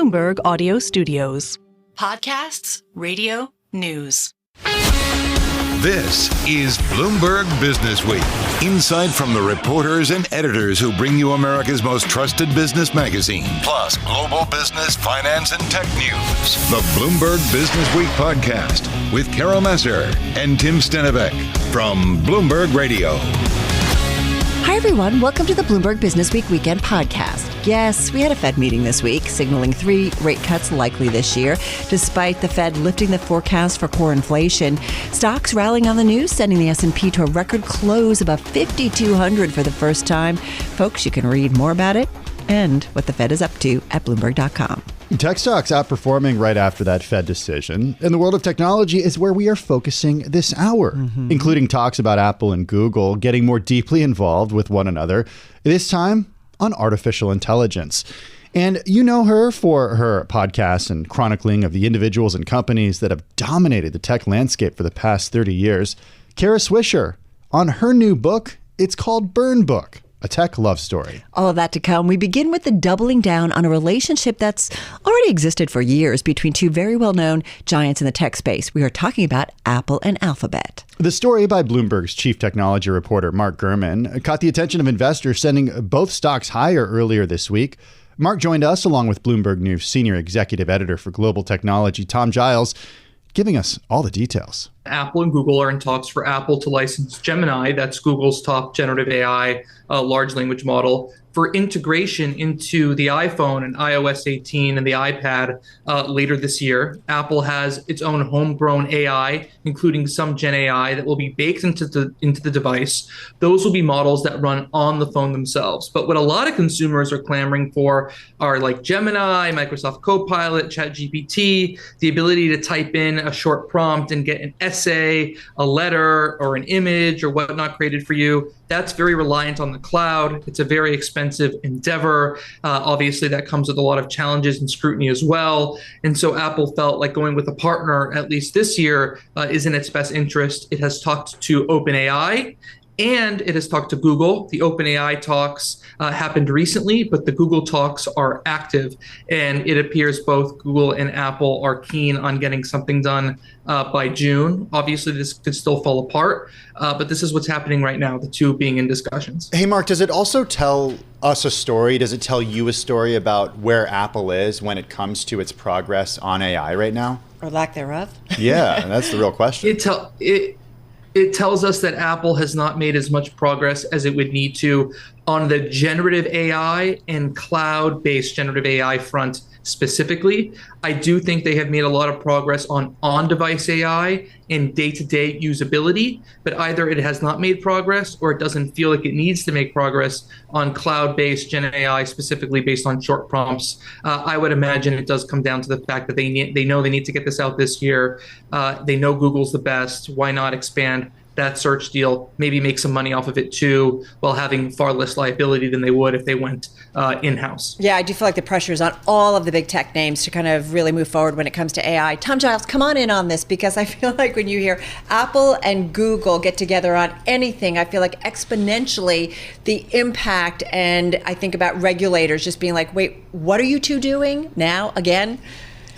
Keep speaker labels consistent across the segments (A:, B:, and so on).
A: Bloomberg Audio Studios.
B: Podcasts, radio, news.
C: This is Bloomberg Businessweek. Insight from the reporters and editors who bring you America's most trusted business magazine, plus global business, finance, and tech news. The Bloomberg Businessweek podcast with Carol Massar and Tim Stenovec from Bloomberg Radio.
D: Hi, everyone. Welcome to the Bloomberg Businessweek Weekend podcast. Yes, we had a Fed meeting this week, signaling 3 rate cuts likely this year. Despite the Fed lifting the forecast for core inflation, stocks rallying on the news, sending the S&P to a record close above 5,200 for the first time. Folks, you can read more about it and what the Fed is up to at Bloomberg.com.
E: Tech stocks outperforming right after that Fed decision. And the world of technology is where we are focusing this hour, including talks about Apple and Google getting more deeply involved with one another, this time on artificial intelligence. And you know her for her podcasts and chronicling of the individuals and companies that have dominated the tech landscape for the past 30 years. Kara Swisher on her new book. It's called Burn Book, a tech love story.
D: All of that to come. We begin with the doubling down on a relationship that's already existed for years between 2 very well-known giants in the tech space. We are talking about Apple and Alphabet.
E: The story by Bloomberg's chief technology reporter, Mark Gurman, caught the attention of investors, sending both stocks higher earlier this week. Mark joined us along with Bloomberg News senior executive editor for global technology, Tom Giles, giving us all the details.
F: Apple and Google are in talks for Apple to license Gemini, that's Google's top generative AI large language model, for integration into the iPhone and iOS 18 and the iPad later this year. Apple has its own homegrown AI, including some Gen AI, that will be baked into the device. Those will be models that run on the phone themselves. But what a lot of consumers are clamoring for are like Gemini, Microsoft Copilot, ChatGPT, the ability to type in a short prompt and get an essay, a letter, or an image or whatnot created for you. That's very reliant on the cloud. It's a very expensive endeavor. Obviously, that comes with a lot of challenges and scrutiny as well. And so Apple felt like going with a partner, at least this year, is in its best interest. It has talked to OpenAI, and it has talked to Google. The OpenAI talks happened recently, but the Google talks are active. And it appears both Google and Apple are keen on getting something done by June. Obviously, this could still fall apart, but this is what's happening right now, the two being in discussions.
G: Hey, Mark, does it also tell us a story? Does it tell you a story about where Apple is when it comes to its progress on AI right now?
D: Or lack thereof?
G: Yeah, that's the real question.
F: It tells us that Apple has not made as much progress as it would need to on the generative AI and cloud-based generative AI front specifically. I do think they have made a lot of progress on on-device AI and day-to-day usability, but either it has not made progress or it doesn't feel like it needs to make progress on cloud-based Gen AI, specifically based on short prompts. I would imagine it does come down to the fact that they know they need to get this out this year. They know Google's the best. Why not expand that search deal, maybe make some money off of it too, while having far less liability than they would if they went in-house.
D: Yeah, I do feel like the pressure is on all of the big tech names to kind of really move forward when it comes to AI. Tom Giles, come on in on this, because I feel like when you hear Apple and Google get together on anything, I feel like exponentially the impact, and I think about regulators just being like, wait, what are you two doing now again?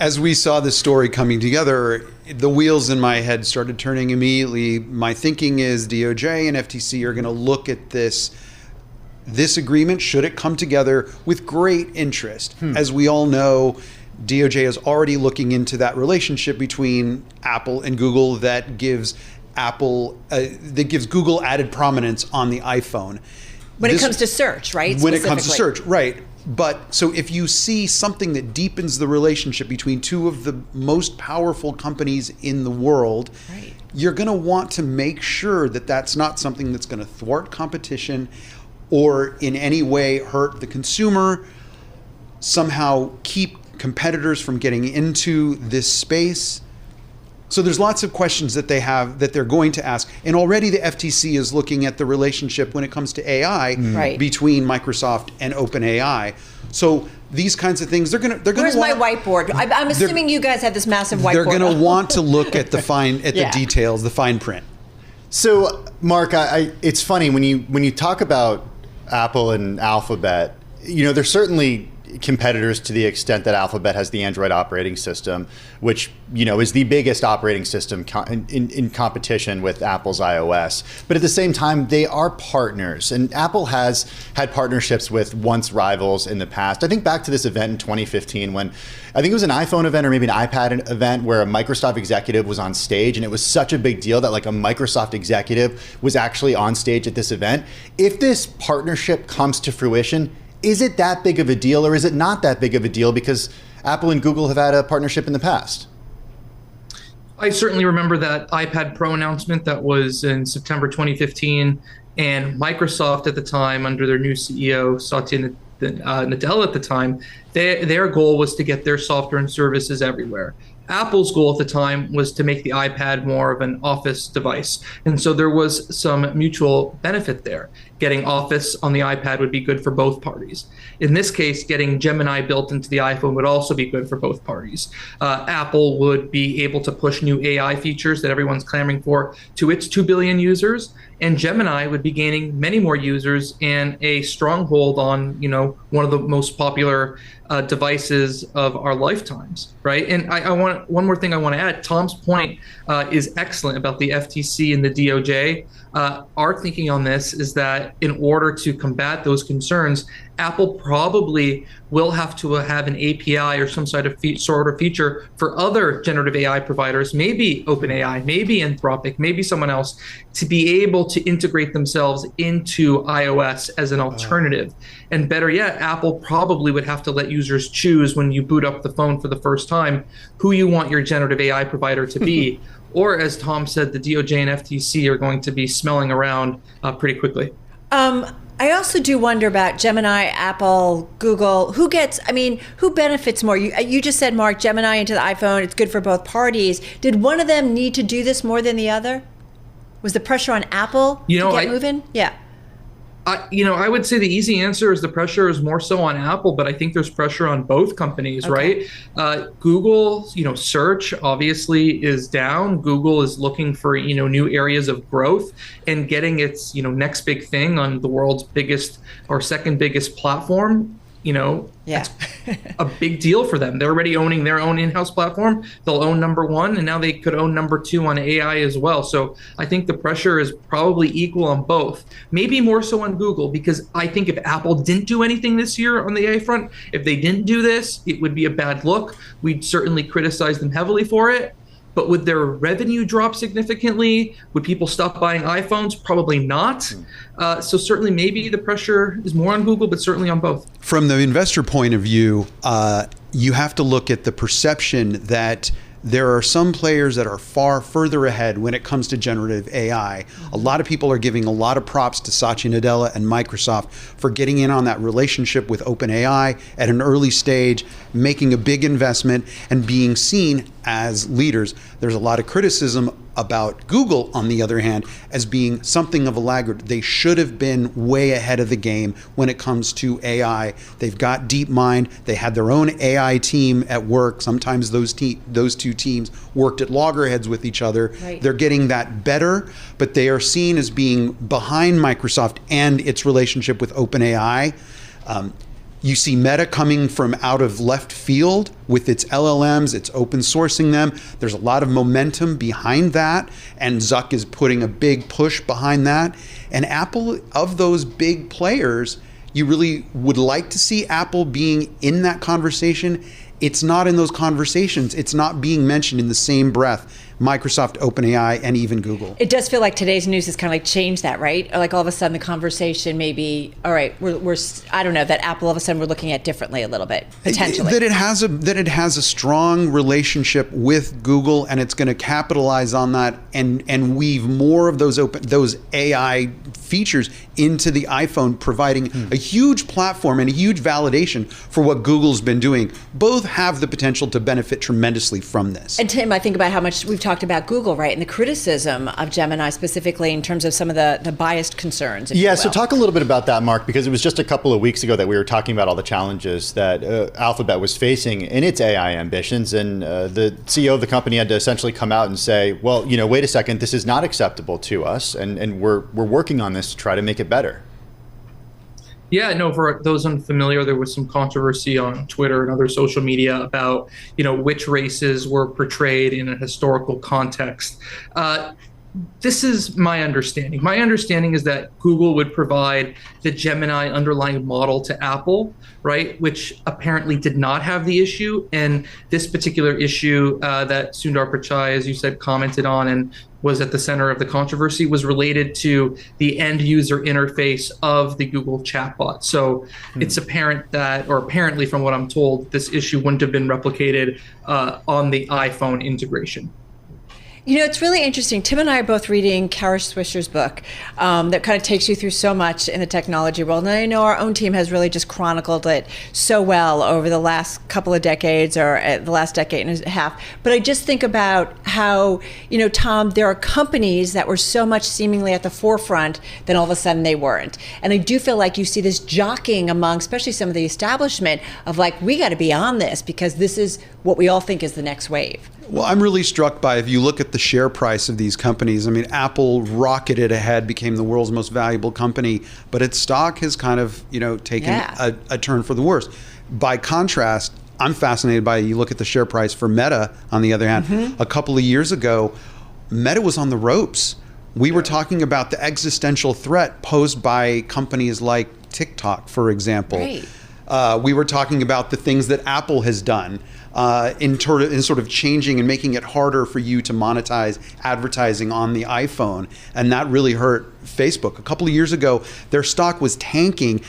H: As we saw this story coming together, the wheels in my head started turning immediately. My thinking is DOJ and FTC are going to look at this agreement, should it come together, with great interest. As we all know, DOJ is already looking into that relationship between Apple and Google that gives Google added prominence on the iPhone.
D: When it comes to search, right?
H: When it comes to search, right. But so if you see something that deepens the relationship between two of the most powerful companies in the world, right, you're going to want to make sure that that's not something that's going to thwart competition or in any way hurt the consumer, somehow keep competitors from getting into this space. So there's lots of questions that they have that they're going to ask. And already the FTC is looking at the relationship when it comes to AI between Microsoft and OpenAI. So these kinds of things, they're going to
D: Where's my whiteboard? I'm assuming you guys have this massive whiteboard.
H: They're going to want to look at the the details, the fine print.
G: So, Mark, it's funny when you talk about Apple and Alphabet, you know, there's certainly competitors to the extent that Alphabet has the Android operating system, which is the biggest operating system in competition with Apple's iOS. But at the same time, they are partners, and Apple has had partnerships with once rivals in the past. I think back to this event in 2015 when I think it was an iPhone event or maybe an iPad event where a Microsoft executive was on stage, and it was such a big deal that like a Microsoft executive was actually on stage at this event. If this partnership comes to fruition, is it that big of a deal, or is it not that big of a deal because Apple and Google have had a partnership in the past?
F: I certainly remember that iPad Pro announcement that was in September 2015, and Microsoft at the time, under their new CEO, Satya Nadella at the time, their goal was to get their software and services everywhere. Apple's goal at the time was to make the iPad more of an Office device. And so there was some mutual benefit there. Getting Office on the iPad would be good for both parties. In this case, getting Gemini built into the iPhone would also be good for both parties. Apple would be able to push new AI features that everyone's clamoring for to its 2 billion users, and Gemini would be gaining many more users and a stronghold on, one of the most popular devices of our lifetimes, right? And I want one more thing I want to add. Tom's point is excellent about the FTC and the DOJ. Our thinking on this is that in order to combat those concerns, Apple probably will have to have an API or some sort of feature for other generative AI providers, maybe OpenAI, maybe Anthropic, maybe someone else, to be able to integrate themselves into iOS as an alternative. And better yet, Apple probably would have to let users choose when you boot up the phone for the first time who you want your generative AI provider to be. Or as Tom said, the DOJ and FTC are going to be smelling around pretty quickly.
D: I also do wonder about Gemini, Apple, Google. Who benefits more? You just said, Mark, Gemini into the iPhone, it's good for both parties. Did one of them need to do this more than the other? Was the pressure on Apple to get moving? Yeah.
F: I would say the easy answer is the pressure is more so on Apple, but I think there's pressure on both companies,
D: okay.
F: Right? Google, search obviously is down. Google is looking for, new areas of growth and getting its, next big thing on the world's biggest or second biggest platform. That's a big deal for them. They're already owning their own in-house platform. They'll own number one, and now they could own number two on AI as well. So I think the pressure is probably equal on both, maybe more so on Google, because I think if Apple didn't do anything this year on the AI front, if they didn't do this, it would be a bad look. We'd certainly criticize them heavily for it. But would their revenue drop significantly? Would people stop buying iPhones? Probably not. So certainly maybe the pressure is more on Google, but certainly on both.
H: From the investor point of view, you have to look at the perception that there are some players that are far further ahead when it comes to generative AI. A lot of people are giving a lot of props to Satya Nadella and Microsoft for getting in on that relationship with OpenAI at an early stage, making a big investment and being seen as leaders. There's a lot of criticism about Google, on the other hand, as being something of a laggard. They should have been way ahead of the game when it comes to AI. They've got DeepMind. They had their own AI team at work. Sometimes those two teams worked at loggerheads with each other.
D: Right.
H: They're getting that better, but they are seen as being behind Microsoft and its relationship with OpenAI. You see Meta coming from out of left field with its LLMs, it's open sourcing them. There's a lot of momentum behind that, and Zuck is putting a big push behind that. And Apple, of those big players, you really would like to see Apple being in that conversation. It's not in those conversations. It's not being mentioned in the same breath. Microsoft, OpenAI, and even Google.
D: It does feel like today's news has kind of like changed that, right? Like all of a sudden the conversation maybe, all right, we're I don't know, that Apple all of a sudden we're looking at differently a little bit, potentially.
H: That it has a strong relationship with Google, and it's going to capitalize on that and weave more of those AI features into the iPhone, providing a huge platform and a huge validation for what Google's been doing. Both have the potential to benefit tremendously from this.
D: And Tim, I think about how much we've talked about Google, right, and the criticism of Gemini specifically in terms of some of the biased concerns.
G: Yeah, so talk a little bit about that, Mark, because it was just a couple of weeks ago that we were talking about all the challenges that Alphabet was facing in its AI ambitions, and the CEO of the company had to essentially come out and say, well, wait a second, this is not acceptable to us, and we're working on this to try to make it better.
F: Yeah, no, for those unfamiliar, there was some controversy on Twitter and other social media about, which races were portrayed in a historical context. This is my understanding. My understanding is that Google would provide the Gemini underlying model to Apple, right, which apparently did not have the issue. And this particular issue that Sundar Pichai, as you said, commented on and was at the center of the controversy was related to the end user interface of the Google chatbot. So it's apparent that, or apparently from what I'm told, this issue wouldn't have been replicated on the iPhone integration.
D: It's really interesting. Tim and I are both reading Kara Swisher's book that kind of takes you through so much in the technology world. And I know our own team has really just chronicled it so well over the last couple of decades or the last decade and a half. But I just think about how, Tom, there are companies that were so much seemingly at the forefront, then all of a sudden they weren't. And I do feel like you see this jockeying among, especially some of the establishment of like, we got to be on this because this is what we all think is the next wave.
H: Well, I'm really struck by, if you look at the share price of these companies, I mean, Apple rocketed ahead, became the world's most valuable company, but its stock has kind of, taken a turn for the worse. By contrast, I'm fascinated by, you look at the share price for Meta, on the other hand, a couple of years ago, Meta was on the ropes. We were talking about the existential threat posed by companies like TikTok, for example. Right. We were talking about the things that Apple has done in sort of changing and making it harder for you to monetize advertising on the iPhone. And that really hurt Facebook. A couple of years ago, their stock was tanking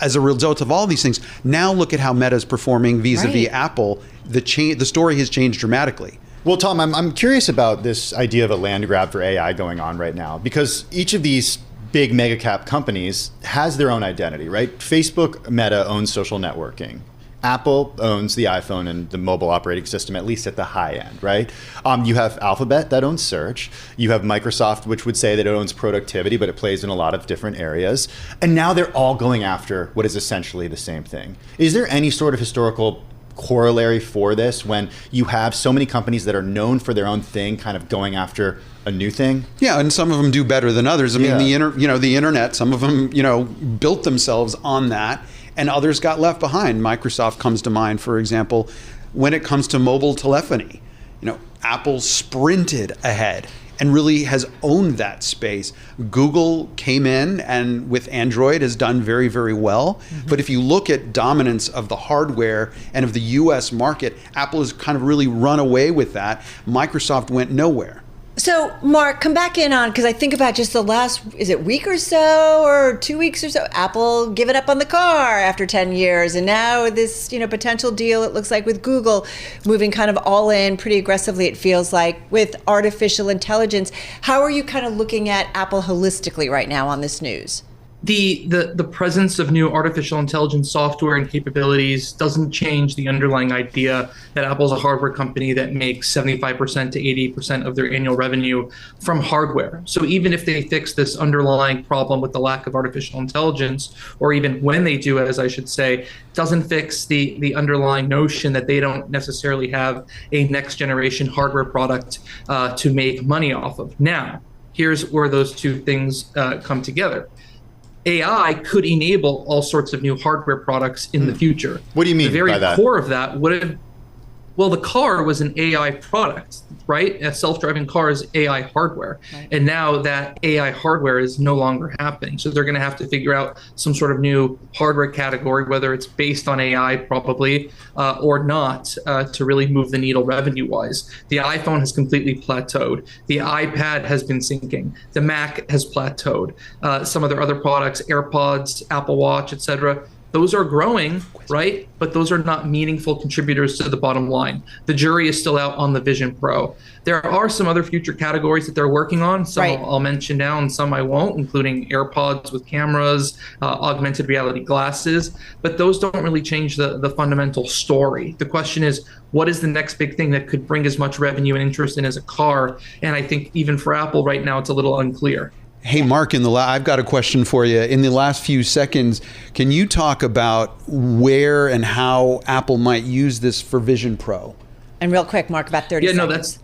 H: as a result of all these things. Now look at how Meta is performing vis-a-vis Apple. The story has changed dramatically.
G: Well, Tom, I'm curious about this idea of a land grab for AI going on right now, because each of these big mega cap companies has their own identity, right? Facebook, Meta owns social networking. Apple owns the iPhone and the mobile operating system, at least at the high end, right? You have Alphabet that owns search. You have Microsoft, which would say that it owns productivity, but it plays in a lot of different areas. And now they're all going after what is essentially the same thing. Is there any sort of historical corollary for this when you have so many companies that are known for their own thing kind of going after a new thing?
H: Yeah, and some of them do better than others. I mean, the internet, some of them, built themselves on that, and others got left behind. Microsoft comes to mind, for example, when it comes to mobile telephony. Apple sprinted ahead and really has owned that space. Google came in and with Android has done very, very well. But if you look at dominance of the hardware and of the US market, Apple has kind of really run away with that. Microsoft went nowhere.
D: So, Mark, come back in on, because I think about just the last, is it week or so, or 2 weeks or so, Apple giving up on the car after 10 years. And now this, potential deal, it looks like, with Google moving kind of all in pretty aggressively, it feels like, with artificial intelligence. How are you kind of looking at Apple holistically right now on this news?
F: The presence of new artificial intelligence software and capabilities doesn't change the underlying idea that Apple's a hardware company that makes 75% to 80% of their annual revenue from hardware. So even if they fix this underlying problem with the lack of artificial intelligence, or even when they do, as I should say, doesn't fix the underlying notion that they don't necessarily have a next generation hardware product to make money off of. Now, here's where those two things come together. AI could enable all sorts of new hardware products in the future.
G: What do you mean by that?
F: The very core of that would have, well, the car was an AI product, right? A self-driving car is AI hardware. Right. And now that AI hardware is no longer happening. So they're going to have to figure out some sort of new hardware category, whether it's based on AI probably or not, to really move the needle revenue-wise. The iPhone has completely plateaued. The iPad has been sinking. The Mac has plateaued. Some of their other products, AirPods, Apple Watch, etc., those are growing, right? But those are not meaningful contributors to the bottom line. The jury is still out on the Vision Pro. There are some other future categories that they're working on. Some I'll mention now and some I won't, including AirPods with cameras, augmented reality glasses. But those don't really change the fundamental story. The question is, what is the next big thing that could bring as much revenue and interest in as a car? And I think even for Apple right now, it's a little unclear.
H: Hey, Mark, I've got a question for you. In the last few seconds, can you talk about where and how Apple might use this for Vision Pro?
D: And real quick, Mark, about 30 seconds.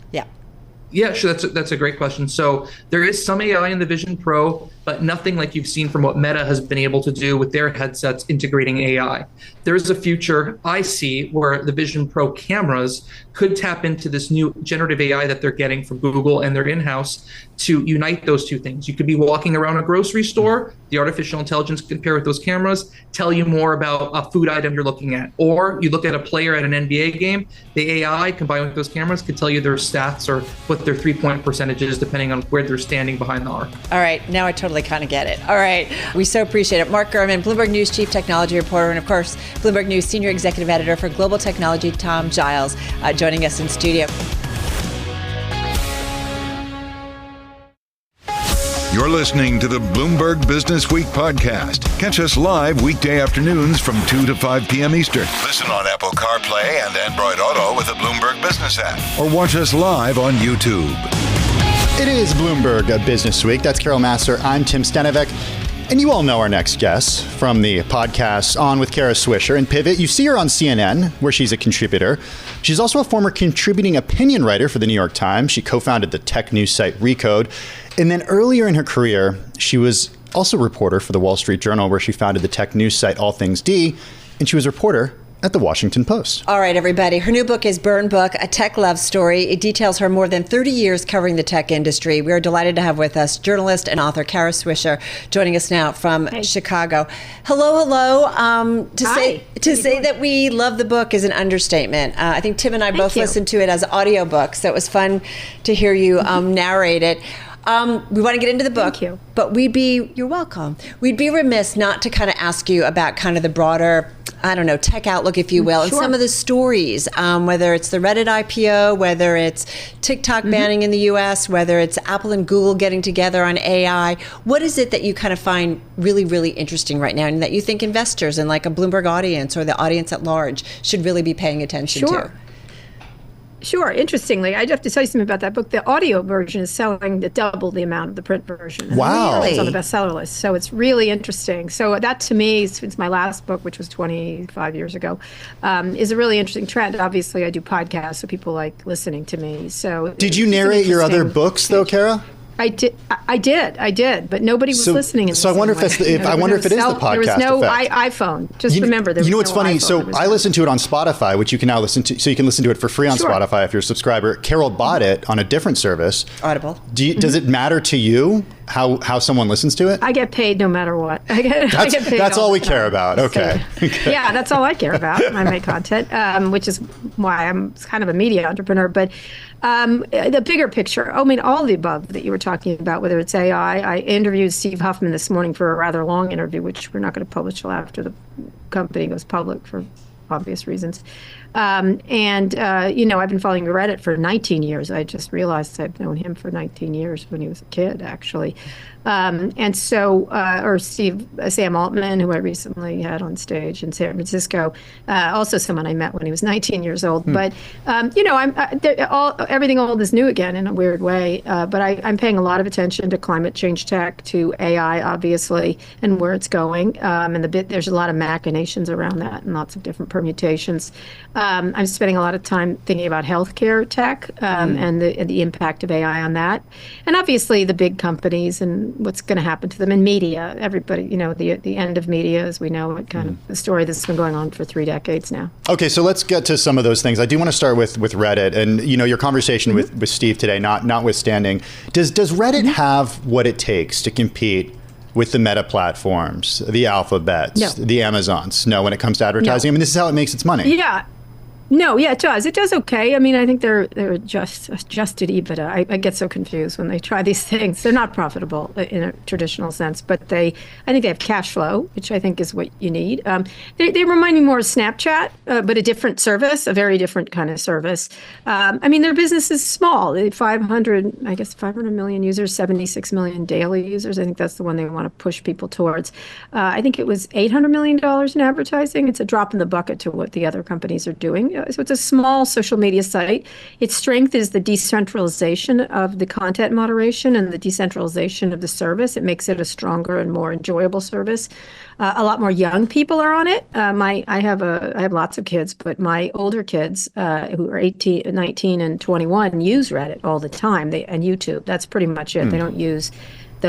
F: Yeah, sure. That's a great question. So there is some AI in the Vision Pro. but nothing like you've seen from what Meta has been able to do with their headsets integrating AI. There's a future I see where the Vision Pro cameras could tap into this new generative AI that they're getting from Google and their in-house to unite those two things. You could be walking around a grocery store, the artificial intelligence can pair with those cameras, tell you more about a food item you're looking at. Or you look at a player at an NBA game, the AI combined with those cameras could tell you their stats or what their three-point percentage is depending on where they're standing behind the arc.
D: All right, now I totally kind of get it. All right, we so appreciate it. Mark Gurman, Bloomberg News Chief Technology Reporter, and of course, Bloomberg News Senior Executive Editor for Global Technology, Tom Giles, joining us in studio.
C: You're listening to the Bloomberg Business Week podcast. Catch us live weekday afternoons from 2 to 5 p.m. Eastern. Listen on Apple CarPlay and Android Auto with the Bloomberg Business App. Or watch us live on YouTube.
G: It is Bloomberg Business Week. That's Carol Massar. I'm Tim Stenovec. And you all know our next guest from the podcast On with Kara Swisher and Pivot. You see her on CNN, where she's a contributor. She's also a former contributing opinion writer for the New York Times. She co-founded the tech news site Recode. And then earlier in her career, she was also a reporter for the Wall Street Journal, where she founded the tech news site All Things D. And she was a reporter at the Washington Post.
D: All right, everybody. Her new book is Burn Book, a tech love story. It details her more than 30 years covering the tech industry. We are delighted to have with us journalist and author Kara Swisher, joining us now from Chicago. Hello. To say that we love the book is an understatement. I think Tim and I both listened to it as audiobook, so it was fun to hear you narrate it. We want to get into the book, but you're welcome. We'd be remiss not to kind of ask you about kind of the broader, tech outlook, if you will, and some of the stories, whether it's the Reddit IPO, whether it's TikTok banning in the US, whether it's Apple and Google getting together on AI. What is it that you kind of find really, really interesting right now and that you think investors and like a Bloomberg audience or the audience at large should really be paying attention to?
I: Sure. Interestingly, I have to tell you something about that book. The audio version is selling double the amount of the print version.
G: Wow.
I: It's on the bestseller list. So it's really interesting. So that to me, since my last book, which was 25 years ago, is a really interesting trend. Obviously, I do podcasts, so people like listening to me. So
G: did you narrate your other books, though, Kara?
I: I did, but nobody was listening.
G: So I wonder if that's I wonder if it is the podcast.
I: There was no
G: effect.
I: iPhone. Just remember, there was no
G: what's funny?
I: iPhone.
G: So I listened to it on Spotify, which you can now listen to. So you can listen to it for free on Spotify if you're a subscriber. Carol bought it on a different service,
D: Audible.
G: Does it matter to you how someone listens to it?
I: I get paid no matter what. I get paid.
G: That's all we care about. Okay.
I: Yeah, that's all I care about when I make content, which is why I'm kind of a media entrepreneur. But the bigger picture, all of the above that you were talking about, whether it's AI. I interviewed Steve Huffman this morning for a rather long interview, which we're not going to publish till after the company goes public for obvious reasons. I've been following Reddit for 19 years. I just realized I've known him for 19 years when he was a kid, actually. Or Sam Altman, who I recently had on stage in San Francisco, also someone I met when he was 19 years old. But, everything old is new again in a weird way. But I'm paying a lot of attention to climate change tech, to AI, obviously, and where it's going. There's a lot of machinations around that and lots of different permutations. I'm spending a lot of time thinking about healthcare tech and the impact of AI on that. And obviously the big companies and what's going to happen to them in media. Everybody, the end of media, as we know it, kind of a story that's been going on for 3 decades now. Okay, so let's get to some of those things. I do want to start with Reddit and, your conversation with Steve today, notwithstanding. Does Reddit have what it takes to compete with the Meta platforms, the Alphabets, the Amazons? No, when it comes to advertising? No. I mean, this is how it makes its money. Yeah. No, yeah, it does. It does okay. I mean, I think they're just adjusted EBITDA. I get so confused when they try these things. They're not profitable in a traditional sense, but I think they have cash flow, which I think is what you need. They remind me more of Snapchat, but a different service, a very different kind of service. Their business is small. They have 500 million users, 76 million daily users. I think that's the one they want to push people towards. I think it was $800 million in advertising. It's a drop in the bucket to what the other companies are doing. So it's a small social media site. Its strength is the decentralization of the content moderation and the decentralization of the service. It makes it a stronger and more enjoyable service. A lot more young people are on it. I have lots of kids, but my older kids who are 18, 19, and 21 use Reddit all the time. And YouTube. That's pretty much it. They don't use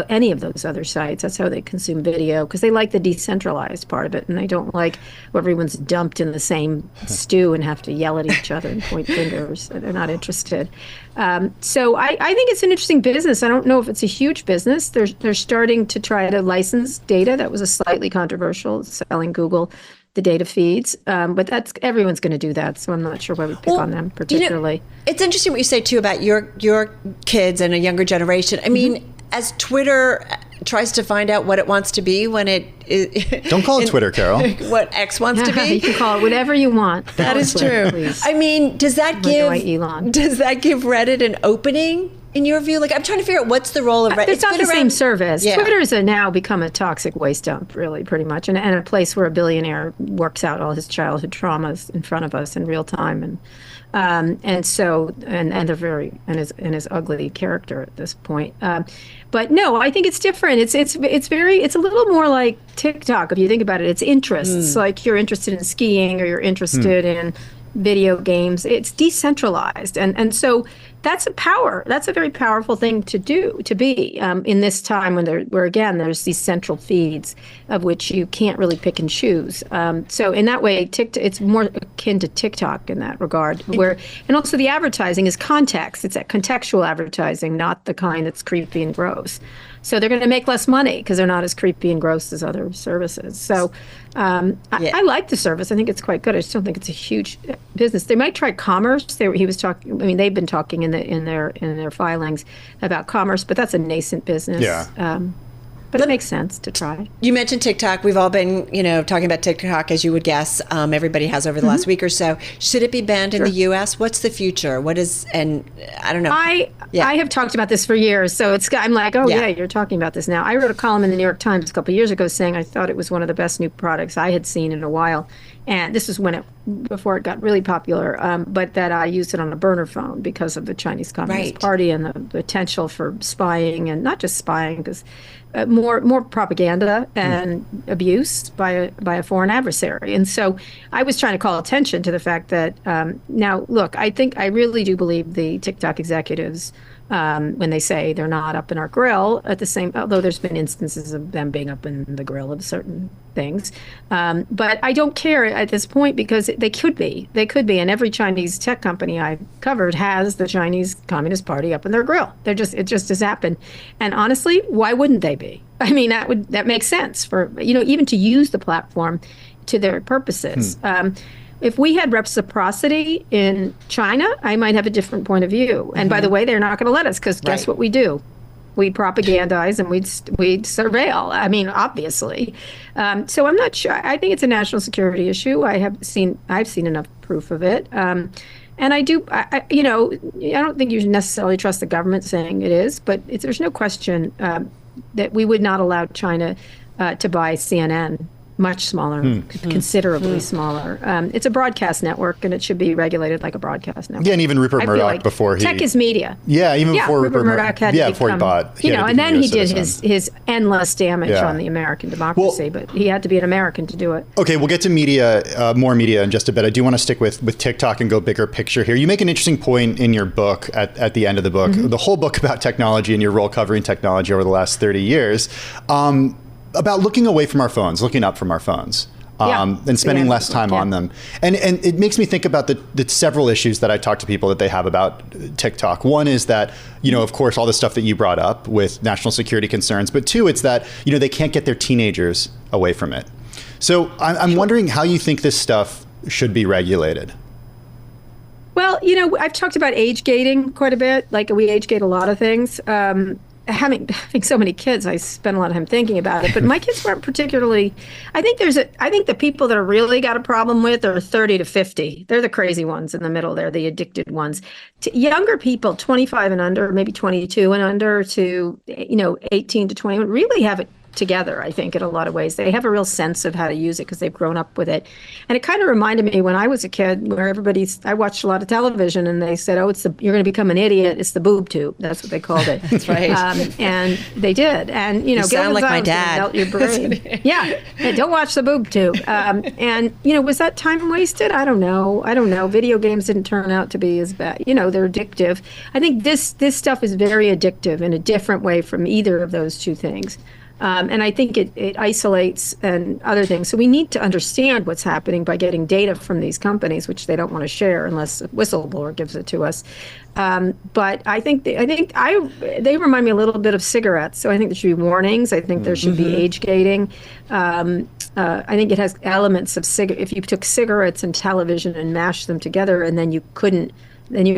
I: any of those other sites. That's how they consume video, because they like the decentralized part of it, and they don't like where everyone's dumped in the same stew and have to yell at each other and point fingers. They're not interested. So I think it's an interesting business. I don't know if it's a huge business. They're starting to try to license data. That was a slightly controversial, selling Google the data feeds. But everyone's going to do that. So I'm not sure why we pick on them particularly.
J: It's interesting what you say, too, about your kids and a younger generation. I mean, as Twitter tries to find out what it wants to be when it
G: don't call it Twitter, Carol.
J: What X wants to be.
I: You can call it whatever you want.
J: That is true.
I: Please.
J: I mean, does that give Reddit an opening in your view? Like, I'm trying to figure out what's the role of Reddit.
I: It's not the same service.
J: Yeah.
I: Twitter has now become a toxic waste dump, really, pretty much, and a place where a billionaire works out all his childhood traumas in front of us in real time, and so they're very and his ugly character at this point. But no, I think it's different. It's a little more like TikTok if you think about it. It's interests, like you're interested in skiing or you're interested in video games. It's decentralized, and so that's a very powerful thing to be in this time where again there's these central feeds of which you can't really pick and choose. So in that way, it's more akin to TikTok in that regard. And also the advertising is context. It's that contextual advertising, not the kind that's creepy and gross. So they're going to make less money because they're not as creepy and gross as other services. So I like the service. I think it's quite good. I just don't think it's a huge business. They might try commerce. He was talking. I mean, they've been talking in their filings about commerce, but that's a nascent business.
G: Yeah.
I: But it makes sense to try.
J: You mentioned TikTok. We've all been, talking about TikTok, as you would guess. Everybody has over the last week or so. Should it be banned in the U.S.? What's the future? And I don't know.
I: I have talked about this for years. So I'm like, you're talking about this now. I wrote a column in the New York Times a couple of years ago saying I thought it was one of the best new products I had seen in a while. And this was before it got really popular, but that I used it on a burner phone because of the Chinese Communist Party and the potential for spying, and not just spying, because more propaganda and abuse by a foreign adversary. And so I was trying to call attention to the fact that now, look, I really do believe the TikTok executives, when they say they're not up in our grill, although there's been instances of them being up in the grill of certain things. But I don't care at this point because they could be. And every Chinese tech company I've covered has the Chinese Communist Party up in their grill. It just has happened. And honestly, why wouldn't they be? I mean, that makes sense for, even to use the platform to their purposes. If we had reciprocity in China, I might have a different point of view. And by the way, they're not going to let us because guess what we do? We propagandize and we'd surveil. I mean, obviously. So I'm not sure. I think it's a national security issue. I've seen enough proof of it. And I don't think you necessarily trust the government saying it is, but there's no question that we would not allow China to buy CNN. Much smaller, considerably smaller. It's a broadcast network, and it should be regulated like a broadcast network.
G: Yeah, and even Rupert Murdoch before he...
I: Tech is media.
G: Yeah, before Rupert Murdoch had
I: before
G: he bought...
I: and then he did his endless damage on the American democracy, but he had to be an American to do it.
G: Okay, we'll get to media, more media in just a bit. I do want to stick with TikTok and go bigger picture here. You make an interesting point in your book, at the end of the book, the whole book about technology and your role covering technology over the last 30 years, about looking away from our phones, looking up from our phones, and spending less time on them. And it makes me think about the several issues that I talk to people that they have about TikTok. One is that, of course, all the stuff that you brought up with national security concerns. But two, it's that, they can't get their teenagers away from it. So I'm wondering how you think this stuff should be regulated.
I: Well, I've talked about age gating quite a bit. Like, we age gate a lot of things. Having so many kids, I spend a lot of time thinking about it. But my kids weren't particularly. I think the people that are really got a problem with are 30 to 50. They're the crazy ones in the middle. They're the addicted ones. To younger people, 25 and under, maybe 22 and under, to 18 to 21, really have together, I think, in a lot of ways. They have a real sense of how to use it because they've grown up with it. And it kind of reminded me when I was a kid, where I watched a lot of television, and they said, you're going to become an idiot. It's the boob tube. That's what they called it.
J: That's right.
I: And they did. And,
J: you sound like my dad.
I: Melt your brain. Yeah. Don't watch the boob tube. And, was that time wasted? I don't know. Video games didn't turn out to be as bad. They're addictive. I think this stuff is very addictive in a different way from either of those two things. And I think it isolates and other things. So we need to understand what's happening by getting data from these companies, which they don't want to share unless a whistleblower gives it to us. But I think they remind me a little bit of cigarettes. So I think there should be warnings. I think there should be age gating. I think it has elements of if you took cigarettes and television and mashed them together, and then you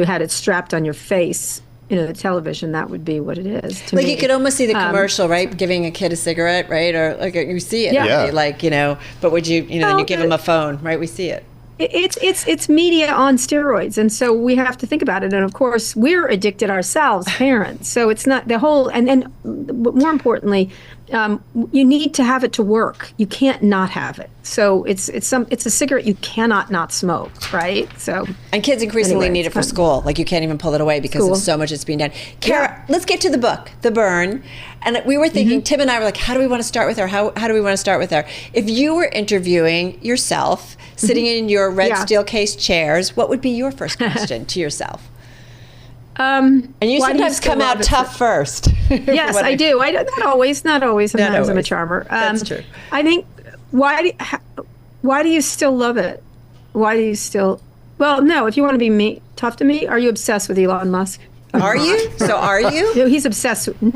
I: had it strapped on your face. The television, that would be what it is to me.
J: You could almost see the commercial, right? Giving a kid a cigarette, right? Or you see it,
I: yeah.
J: Right? But would you, then you give him a phone, right? We see it.
I: It's media on steroids, and so we have to think about it. And of course, we're addicted ourselves, parents. So it's not the whole. And more importantly, you need to have it to work. You can't not have it. So it's a cigarette you cannot not smoke, right? So
J: and kids increasingly need it for school. You can't even pull it away because of so much that's being done. Kara, let's get to the book, The Burn. And we were thinking, Tim and I were like, how do we want to start with her? How do we want to start with her? If you were interviewing yourself, sitting in your red steel case chairs, what would be your first question to yourself? And you sometimes come out tough first.
I: Yes, I do. Not always. Sometimes I'm a charmer.
J: That's true.
I: I think, why do you still love it? Why do you still... Well, no, if you want to be tough to me, are you obsessed with Elon Musk?
J: Are you? So are you?
I: He's obsessed with me.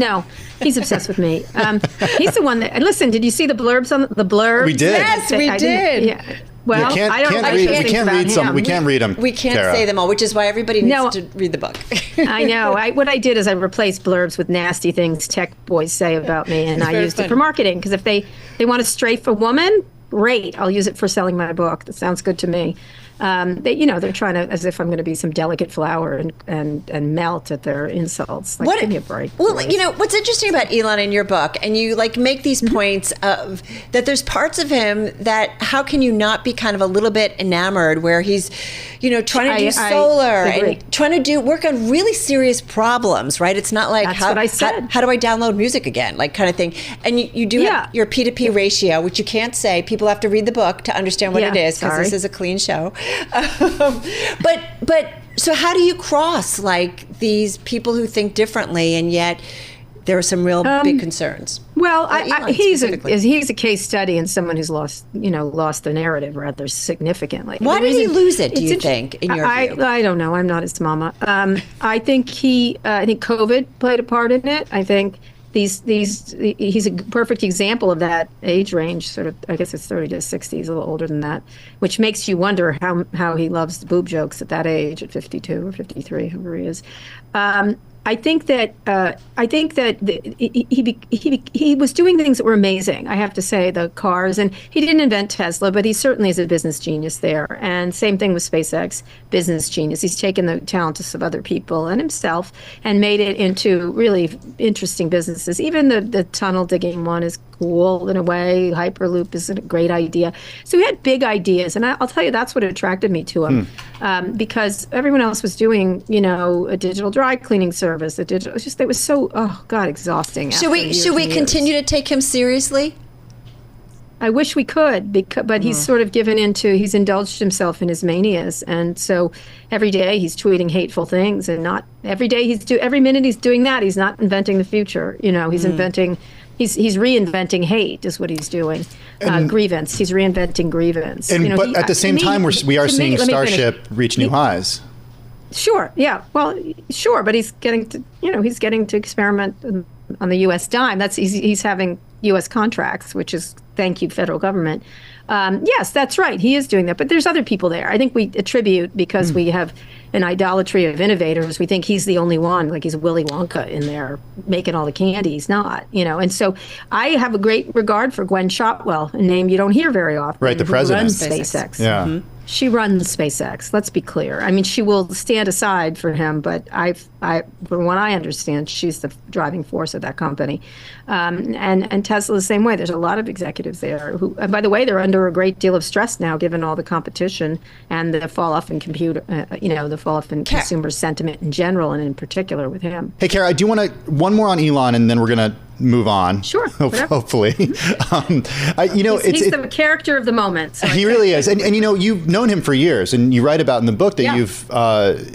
I: He's the one that... And listen, did you see the blurbs on the blurb?
G: We did.
J: Yes, we did.
I: Yeah. Well,
G: we can't read them. We can't read them.
J: We can't say them all, which is why everybody needs to read the book.
I: I know. What I did is I replaced blurbs with nasty things tech boys say about me, and I used it for marketing. Because if they want to strafe a woman, great. I'll use it for selling my book. That sounds good to me. They're trying to, as if I'm going to be some delicate flower and melt at their insults. Give me a break.
J: Well, what's interesting about Elon in your book, and you make these points of that there's parts of him that how can you not be kind of a little bit enamored where he's, trying to do solar and trying to work on really serious problems, right? It's not like,
I: what I said.
J: How do I download music again? Kind of thing. And you do have your P2P ratio, which you can't say. People have to read the book to understand what it is because this is a clean show. But so how do you cross these people who think differently and yet there are some real big concerns?
I: Well, he's a case study in someone who's lost the narrative rather significantly.
J: Why did he lose it? Do you think? In your view?
I: I don't know. I'm not his mama. I think COVID played a part in it. I think he's a perfect example of that age range, sort of. I guess it's 30 to 60. He's a little older than that, which makes you wonder how he loves the boob jokes at that age, at 52 or 53, however he is. I think that he was doing things that were amazing. I have to say, the cars, and he didn't invent Tesla, but he certainly is a business genius there. And same thing with SpaceX, business genius. He's taken the talents of other people and himself and made it into really interesting businesses. Even the tunnel digging one is cool in a way. Hyperloop is a great idea. So he had big ideas, and I'll tell you, that's what attracted me to him, because everyone else was doing, a digital dry cleaning service. It was so exhausting.
J: Should we continue to take him seriously?
I: I wish we could, but he's sort of he's indulged himself in his manias, and so every day he's tweeting hateful things, and not every day every minute he's doing that. He's not inventing the future. He's inventing. He's reinventing hate is what he's doing. Grievance. He's reinventing grievance.
G: But at the same time, we are seeing Starship reach new highs.
I: Sure. Yeah. Well, sure. But he's getting to experiment on the U.S. dime. He's having U.S. contracts, which is thank you, federal government. Yes, that's right. He is doing that. But there's other people there. I think we attribute, because we have an idolatry of innovators, we think he's the only one, like he's Willy Wonka in there making all the candy. He's not, And so I have a great regard for Gwen Shotwell, a name you don't hear very often.
G: Right, the president.
I: Runs SpaceX.
G: Yeah.
I: She runs SpaceX. Let's be clear. I mean, she will stand aside for him, but from what I understand, she's the driving force of that company. And Tesla the same way. There's a lot of executives there who, and by the way, they're under a great deal of stress now, given all the competition and the fall off in consumer sentiment in general, and in particular with him.
G: Hey, Kara, I do want to one more on Elon, and then we're going to move on.
I: Sure.
G: Hopefully.
I: He's the character of the moment. So
G: he really is. And you've known him for years, and you write about in the book that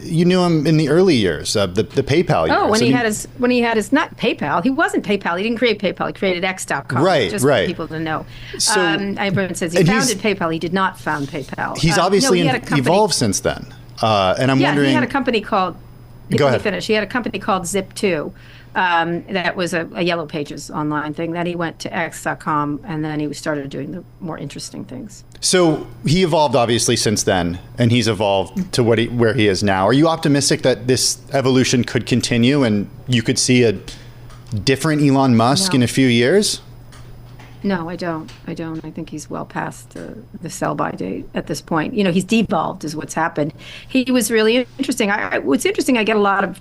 G: you knew him in the early years, the PayPal years.
I: Oh, when he had his not PayPal. He wasn't PayPal. He didn't create PayPal. He created X.com.
G: Right,
I: just
G: right.
I: for people to know.
G: So,
I: everyone says he founded PayPal. He did not found PayPal.
G: He's obviously evolved since then. And I'm wondering.
I: He had a company called.
G: Go ahead.
I: Finish. He had a company called Zip2. That was a Yellow Pages online thing. Then he went to X.com, and then he started doing the more interesting things. So
G: he evolved obviously since then, and he's evolved to where he is now. Are you optimistic that this evolution could continue, and you could see a different Elon Musk in a few years?
I: No, I don't. I think he's well past the sell-by date at this point. He's devolved is what's happened. He was really interesting. What's interesting, I get a lot of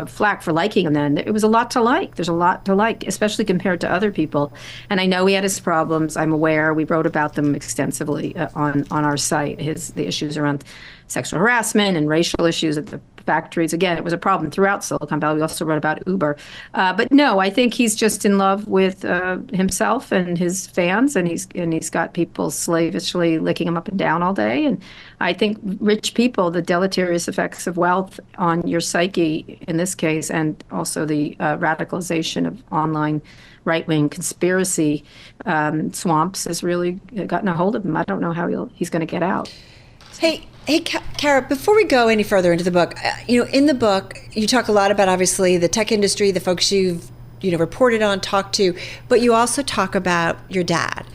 I: flack for liking him then. It was a lot to like. There's a lot to like, especially compared to other people. And I know he had his problems. I'm aware. We wrote about them extensively on our site, the issues around sexual harassment and racial issues at the factories. Again, it was a problem throughout Silicon Valley. We also wrote about Uber. But no, I think he's just in love with himself and his fans, and he's got people slavishly licking him up and down all day. And I think rich people, the deleterious effects of wealth on your psyche in this case, and also the radicalization of online right-wing conspiracy swamps has really gotten a hold of him. I don't know how he's going to get out.
J: Hey, Kara, before we go any further into the book, in the book, you talk a lot about, obviously, the tech industry, the folks you've, reported on, talked to, but you also talk about your dad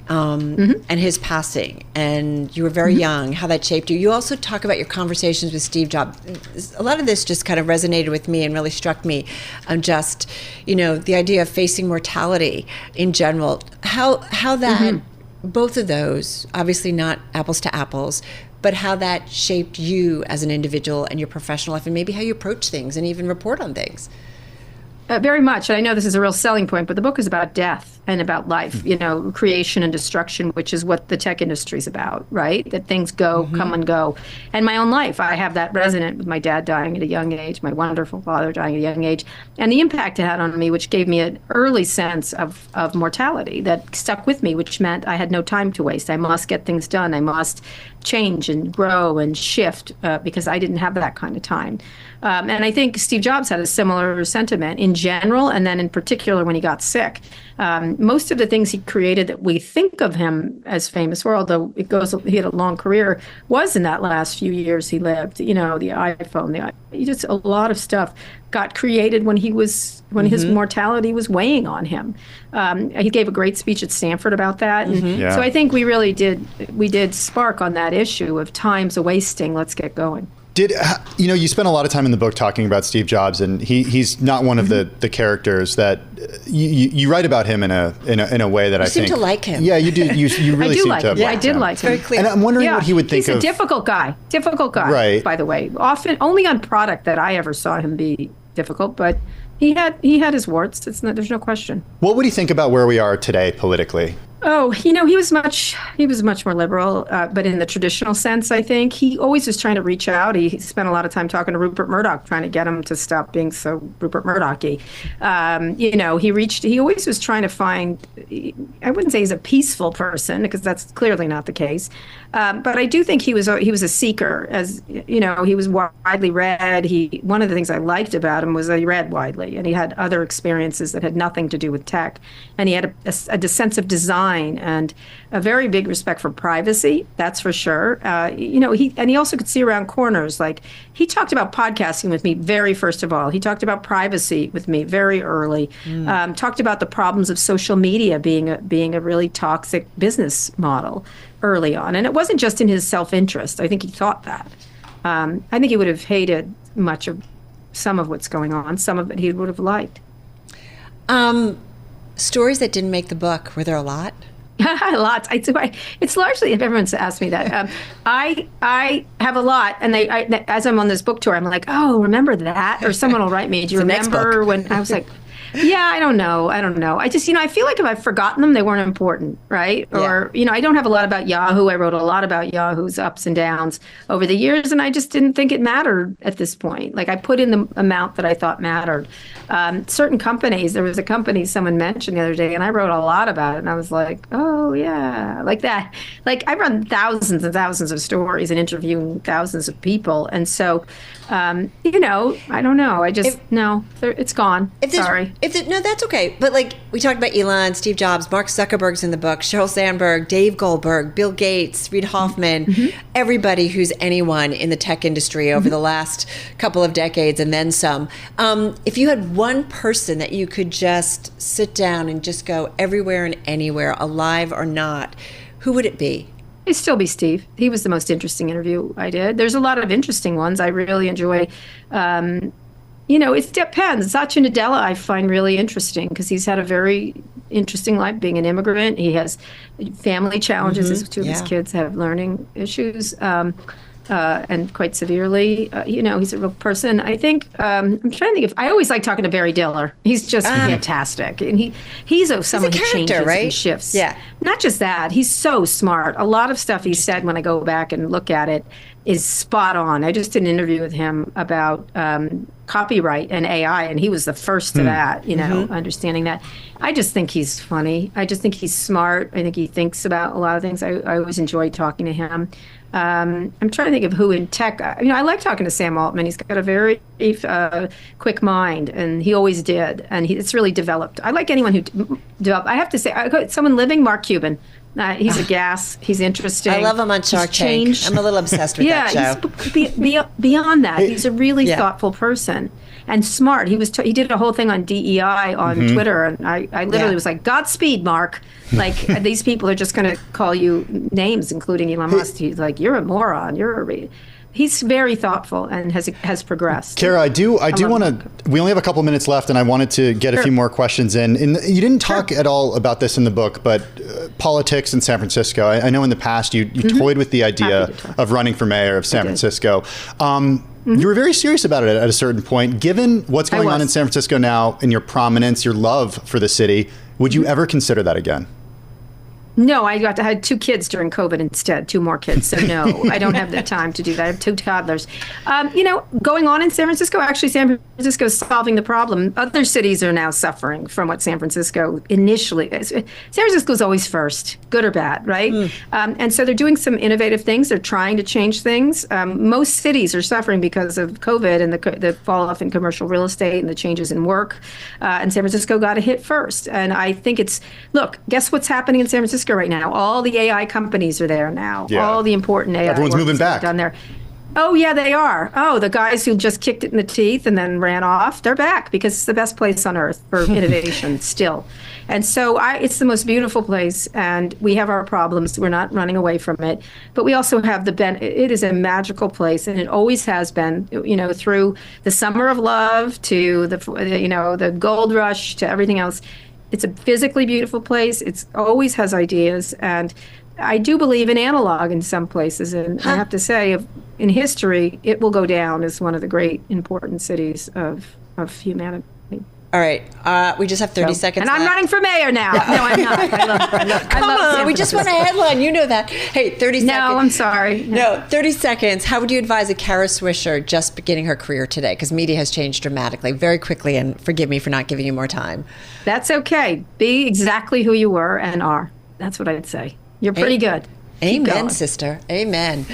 J: and his passing, and you were very young, how that shaped you. You also talk about your conversations with Steve Jobs. A lot of this just kind of resonated with me and really struck me on just, the idea of facing mortality in general, how that, both of those, obviously not apples to apples, but how that shaped you as an individual and your professional life, and maybe how you approach things and even report on things.
I: Very much. I know this is a real selling point, but the book is about death and about life, creation and destruction, which is what the tech industry is about, right? That things go, come and go. And my own life, I have that resonant with my dad dying at a young age, my wonderful father dying at a young age, and the impact it had on me, which gave me an early sense of mortality that stuck with me, which meant I had no time to waste. I must get things done. I must change and grow and shift because I didn't have that kind of time. And I think Steve Jobs had a similar sentiment in general, and then in particular when he got sick. Most of the things he created that we think of him as famous for, although he had a long career, was in that last few years he lived. The iPhone, just a lot of stuff got created when his mortality was weighing on him. He gave a great speech at Stanford about that. And so I think we really did spark on that issue of time's a wasting, let's get going.
G: You spent a lot of time in the book talking about Steve Jobs, and he's not one of the characters that you write about him in a way that I think.
J: You seem to like him.
G: Yeah, you do. You really seem to.
I: Yeah, I did like him.
J: Very clear.
G: And I'm wondering what he would think of.
I: He's a difficult guy.
G: Right.
I: By the way, often only on product that I ever saw him be difficult, but he had his warts. There's no question.
G: What would he think about where we are today politically?
I: Oh, he was much more liberal, but in the traditional sense, I think. He always was trying to reach out. He spent a lot of time talking to Rupert Murdoch, trying to get him to stop being so Rupert Murdoch-y. He always was trying to find, I wouldn't say he's a peaceful person, because that's clearly not the case. But I do think he was a seeker, as, he was widely read. One of the things I liked about him was that he read widely, and he had other experiences that had nothing to do with tech. And he had a sense of design and a very big respect for privacy, that's for sure. He also could see around corners. Like, he talked about podcasting with me very first of all. He talked about privacy with me very early. Talked about the problems of social media being a really toxic business model early on. And it wasn't just in his self-interest. I think he thought that. I think he would have hated much of some of what's going on. Some of it he would have liked.
J: Stories that didn't make the book, were there a lot?
I: Lots. It's largely, if everyone's asked me that, I have a lot, and as I'm on this book tour, I'm like, oh, remember that? Or someone will write me, do you remember when I was like, yeah, I don't know. I just, I feel like if I've forgotten them, they weren't important, right? Yeah. Or, I don't have a lot about Yahoo. I wrote a lot about Yahoo's ups and downs over the years, and I just didn't think it mattered at this point. Like, I put in the amount that I thought mattered. Certain companies, there was a company someone mentioned the other day, and I wrote a lot about it, and I was like, oh, yeah, like that. Like, I run thousands and thousands of stories and interviewing thousands of people, and so, I don't know. It's gone. Sorry.
J: No, that's okay. But like we talked about Elon, Steve Jobs, Mark Zuckerberg's in the book, Sheryl Sandberg, Dave Goldberg, Bill Gates, Reid Hoffman, everybody who's anyone in the tech industry over the last couple of decades and then some. If you had one person that you could just sit down and just go everywhere and anywhere, alive or not, who would it be?
I: It'd still be Steve. He was the most interesting interview I did. There's a lot of interesting ones I really enjoy. It depends. Satya Nadella I find really interesting because he's had a very interesting life being an immigrant. He has family challenges. Two of his kids have learning issues and quite severely. He's a real person. I think, I'm trying to think if, I always like talking to Barry Diller. He's just fantastic. And he's someone who changes and shifts. Yeah. Not just that, he's so smart. A lot of stuff he said when I go back and look at it is spot on. I just did an interview with him about copyright and AI, and he was the first to that, understanding that. I just think he's funny. I just think he's smart. I think he thinks about a lot of things. I always enjoy talking to him. I'm trying to think of who in tech. I like talking to Sam Altman. He's got a very quick mind, and he always did. And it's really developed. I like anyone who developed. I have to say, someone living, Mark Cuban. He's a gas. He's interesting.
J: I love him on Shark Tank. I'm a little obsessed with that show.
I: Yeah, beyond that, he's a really thoughtful person and smart. He did a whole thing on DEI on Twitter, and I literally was like, Godspeed, Mark. Like, these people are just going to call you names, including Elon Musk. He's like, you're a moron. He's very thoughtful and has progressed.
G: Kara, I do want to. We only have a couple minutes left, and I wanted to get a few more questions in. You didn't talk at all about this in the book, but politics in San Francisco. I know in the past you toyed with the idea of running for mayor of San Francisco. You were very serious about it at a certain point. Given what's going on in San Francisco now, and your prominence, your love for the city, would you ever consider that again?
I: No, I had 2 kids during COVID instead, 2 more kids. So no, I don't have the time to do that. I have 2 toddlers. Going on in San Francisco, actually San Francisco is solving the problem. Other cities are now suffering from what San Francisco initially is. San Francisco is always first, good or bad, right? And so they're doing some innovative things. They're trying to change things. Most cities are suffering because of COVID and the fall off in commercial real estate and the changes in work. And San Francisco got a hit first. And I think look, guess what's happening in San Francisco right now? All the AI companies are there now. Yeah. All the important AI.
G: Everyone's moving back.
I: Done there. Oh, yeah, they are. Oh, the guys who just kicked it in the teeth and then ran off, they're back because it's the best place on earth for innovation still. And so it's the most beautiful place, and we have our problems. We're not running away from it. But we also have it is a magical place, and it always has been, through the summer of love to the gold rush to everything else. It's a physically beautiful place. It always has ideas, and I do believe in analog in some places. And I have to say, in history, it will go down as one of the great important cities of humanity.
J: All right, we just have 30 seconds
I: and I'm running for mayor now. No, I'm not. I love
J: we just want a headline. You know that. Hey, 30 seconds.
I: No, I'm sorry.
J: No, 30 seconds. How would you advise a Kara Swisher just beginning her career today? Because media has changed dramatically, very quickly, and forgive me for not giving you more time.
I: That's okay. Be exactly who you were and are. That's what I'd say. You're pretty good.
J: Amen, sister. Amen.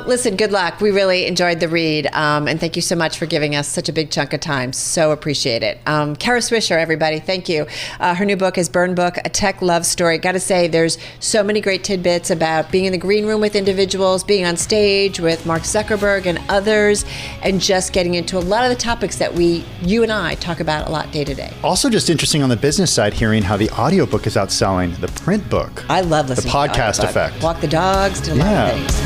J: Listen, good luck. We really enjoyed the read. And thank you so much for giving us such a big chunk of time. So appreciate it. Kara Swisher, everybody, thank you. Her new book is Burn Book, A Tech Love Story. Got to say, there's so many great tidbits about being in the green room with individuals, being on stage with Mark Zuckerberg and others, and just getting into a lot of the topics that you and I talk about a lot day to day.
G: Also just interesting on the business side, hearing how the audiobook is outselling the print book.
J: I love listening
G: to the podcast effect.
J: Walk the dogs, did a lot of things.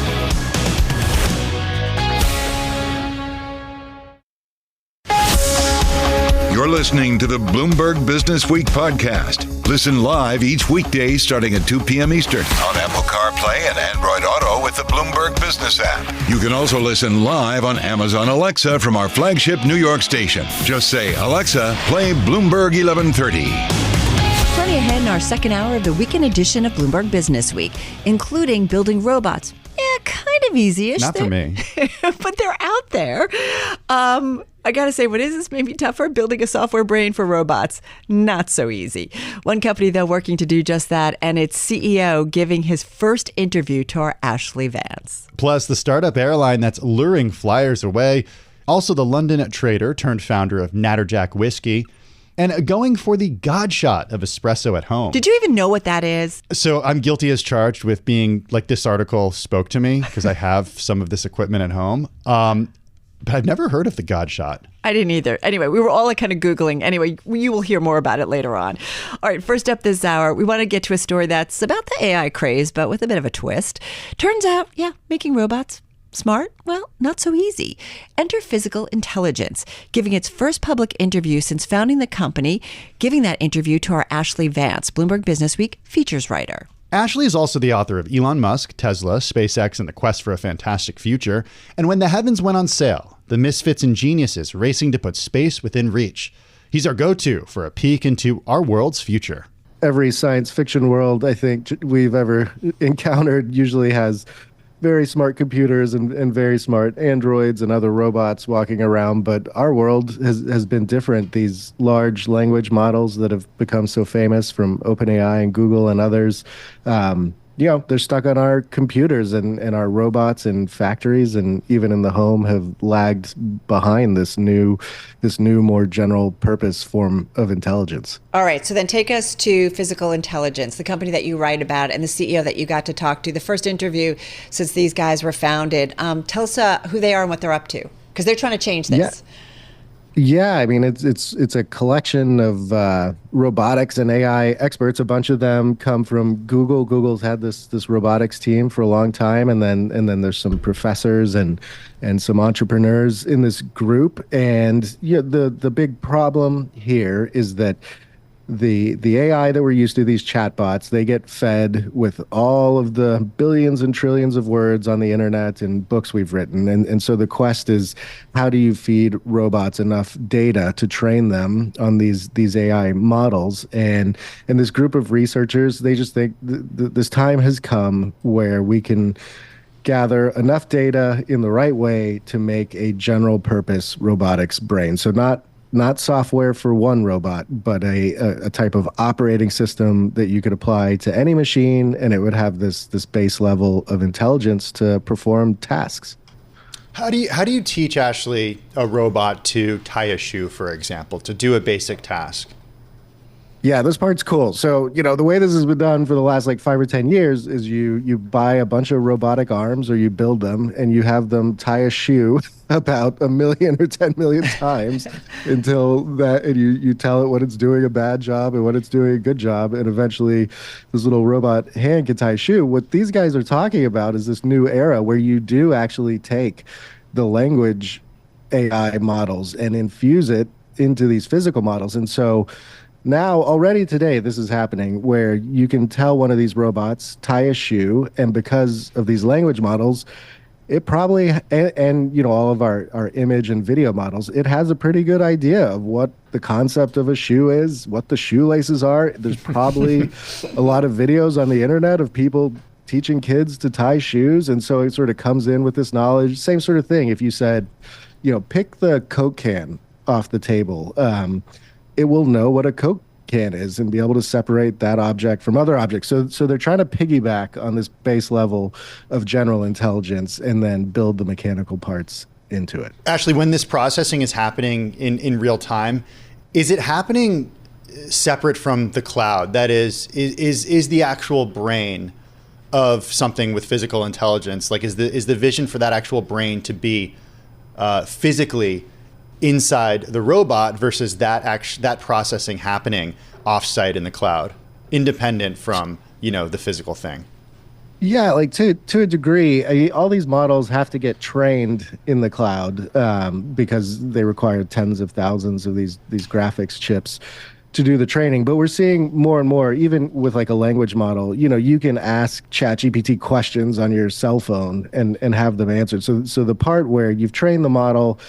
C: You're listening to the Bloomberg Business Week podcast. Listen live each weekday starting at 2 p.m. Eastern on Apple CarPlay and Android Auto with the Bloomberg Business App. You can also listen live on Amazon Alexa from our flagship New York station. Just say, Alexa, play Bloomberg 1130.
D: Plenty ahead in our second hour of the weekend edition of Bloomberg Business Week, including building robots. Yeah, kind of easy-ish.
E: Not for me.
D: But they're out there. I got to say, what is this maybe tougher? Building a software brain for robots. Not so easy. One company, though, working to do just that, and its CEO giving his first interview to our Ashley Vance.
E: Plus, the startup airline that's luring flyers away. Also, the London trader turned founder of Natterjack Whiskey. And going for the God shot of espresso at home.
D: Did you even know what that is?
E: So I'm guilty as charged with being like, this article spoke to me because I have some of this equipment at home. But I've never heard of the God shot.
D: I didn't either. Anyway, we were all kind of Googling. Anyway, you will hear more about it later on. All right, first up this hour, we want to get to a story that's about the AI craze, but with a bit of a twist. Turns out, making robots smart? Well, not so easy. Enter Physical Intelligence, giving its first public interview since founding the company, giving that interview to our Ashley Vance, Bloomberg Businessweek features writer.
E: Ashley is also the author of Elon Musk, Tesla, SpaceX, and the Quest for a Fantastic Future, and When the Heavens Went on Sale, the misfits and geniuses racing to put space within reach. He's our go-to for a peek into our world's future.
K: Every science fiction world I think we've ever encountered usually has very smart computers and very smart androids and other robots walking around. But our world has been different. These large language models that have become so famous from OpenAI and Google and others, they're stuck on our computers, and our robots in factories and even in the home have lagged behind this new, more general purpose form of intelligence.
J: All right, so then take us to Physical Intelligence, the company that you write about and the CEO that you got to talk to, the first interview since these guys were founded. Tell us who they are and what they're up to, because they're trying to change this.
K: Yeah, I mean, it's a collection of robotics and AI experts. A bunch of them come from Google. Google's had this robotics team for a long time, and then there's some professors and some entrepreneurs in this group. And the big problem here is that the AI that we're used to, these chatbots, they get fed with all of the billions and trillions of words on the internet and books we've written. And so the quest is, how do you feed robots enough data to train them on these AI models? And this group of researchers, they just think this time has come where we can gather enough data in the right way to make a general purpose robotics brain. So not software for one robot, but a type of operating system that you could apply to any machine, and it would have this base level of intelligence to perform tasks.
G: How do you teach, Ashley, a robot to tie a shoe, for example, to do a basic task?
K: Yeah, this part's cool. So, the way this has been done for the last 5 or 10 years is you buy a bunch of robotic arms, or you build them, and you have them tie a shoe about 1 million or 10 million times until that, and you tell it when it's doing a bad job and when it's doing a good job, and eventually this little robot hand can tie a shoe. What these guys are talking about is this new era where you do actually take the language AI models and infuse it into these physical models. And so now, already today, this is happening where you can tell one of these robots, tie a shoe, and because of these language models, it probably, and all of our image and video models, it has a pretty good idea of what the concept of a shoe is, what the shoelaces are. There's probably a lot of videos on the internet of people teaching kids to tie shoes, and so it sort of comes in with this knowledge. Same sort of thing. If you said, pick the Coke can off the table, it will know what a Coke can is and be able to separate that object from other objects. So they're trying to piggyback on this base level of general intelligence and then build the mechanical parts into it.
G: Ashley, when this processing is happening in real time, is it happening separate from the cloud? That is the actual brain of something with physical intelligence, is the vision for that actual brain to be physically inside the robot versus that processing happening offsite in the cloud, independent from the physical thing?
K: Yeah, to a degree, all these models have to get trained in the cloud because they require tens of thousands of these graphics chips to do the training. But we're seeing more and more, even with like a language model, you can ask ChatGPT questions on your cell phone and have them answered. So the part where you've trained the model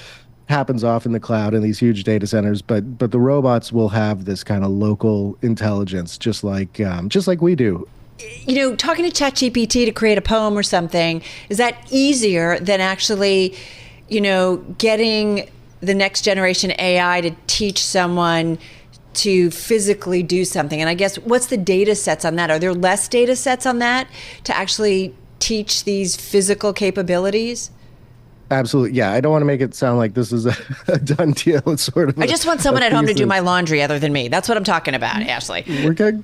K: happens off in the cloud in these huge data centers, but the robots will have this kind of local intelligence, just like we do.
J: Talking to ChatGPT to create a poem or something, is that easier than actually, getting the next generation AI to teach someone to physically do something? And I guess, what's the data sets on that? Are there less data sets on that to actually teach these physical capabilities?
K: Absolutely. Yeah. I don't want to make it sound like this is a done deal. It's sort of.
J: I just want someone at home to do my laundry other than me. That's what I'm talking about, Ashley.
K: We're getting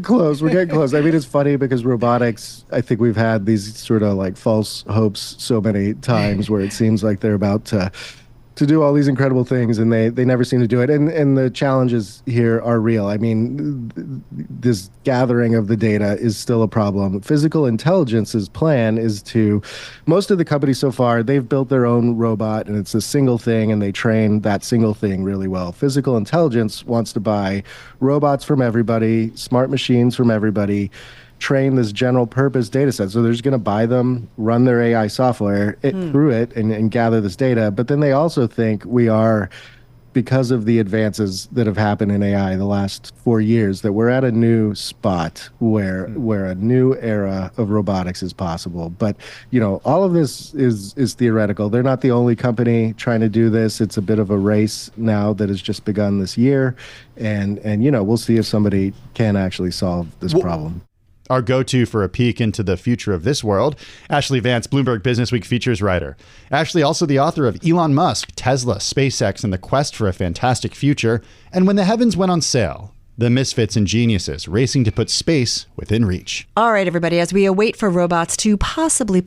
K: close. We're getting close. I mean, it's funny because robotics, I think we've had these sort of like false hopes so many times where it seems like they're about to do all these incredible things, and they never seem to do it. And the challenges here are real. I mean, this gathering of the data is still a problem. Physical Intelligence's plan is most of the companies so far, they've built their own robot, and it's a single thing, and they train that single thing really well. Physical Intelligence wants to buy robots from everybody, smart machines from everybody, train this general purpose data set. So they're just going to buy them, run their AI software through it and gather this data. But then they also think we are, because of the advances that have happened in AI the last 4 years, that we're at a new spot where a new era of robotics is possible. But, all of this is theoretical. They're not the only company trying to do this. It's a bit of a race now that has just begun this year. And we'll see if somebody can actually solve this problem.
E: Our go-to for a peek into the future of this world, Ashley Vance, Bloomberg Businessweek features writer. Ashley, also the author of Elon Musk, Tesla, SpaceX, and the Quest for a Fantastic Future, and When the Heavens Went on Sale, the misfits and geniuses racing to put space within reach.
D: All right, everybody, as we await for robots to possibly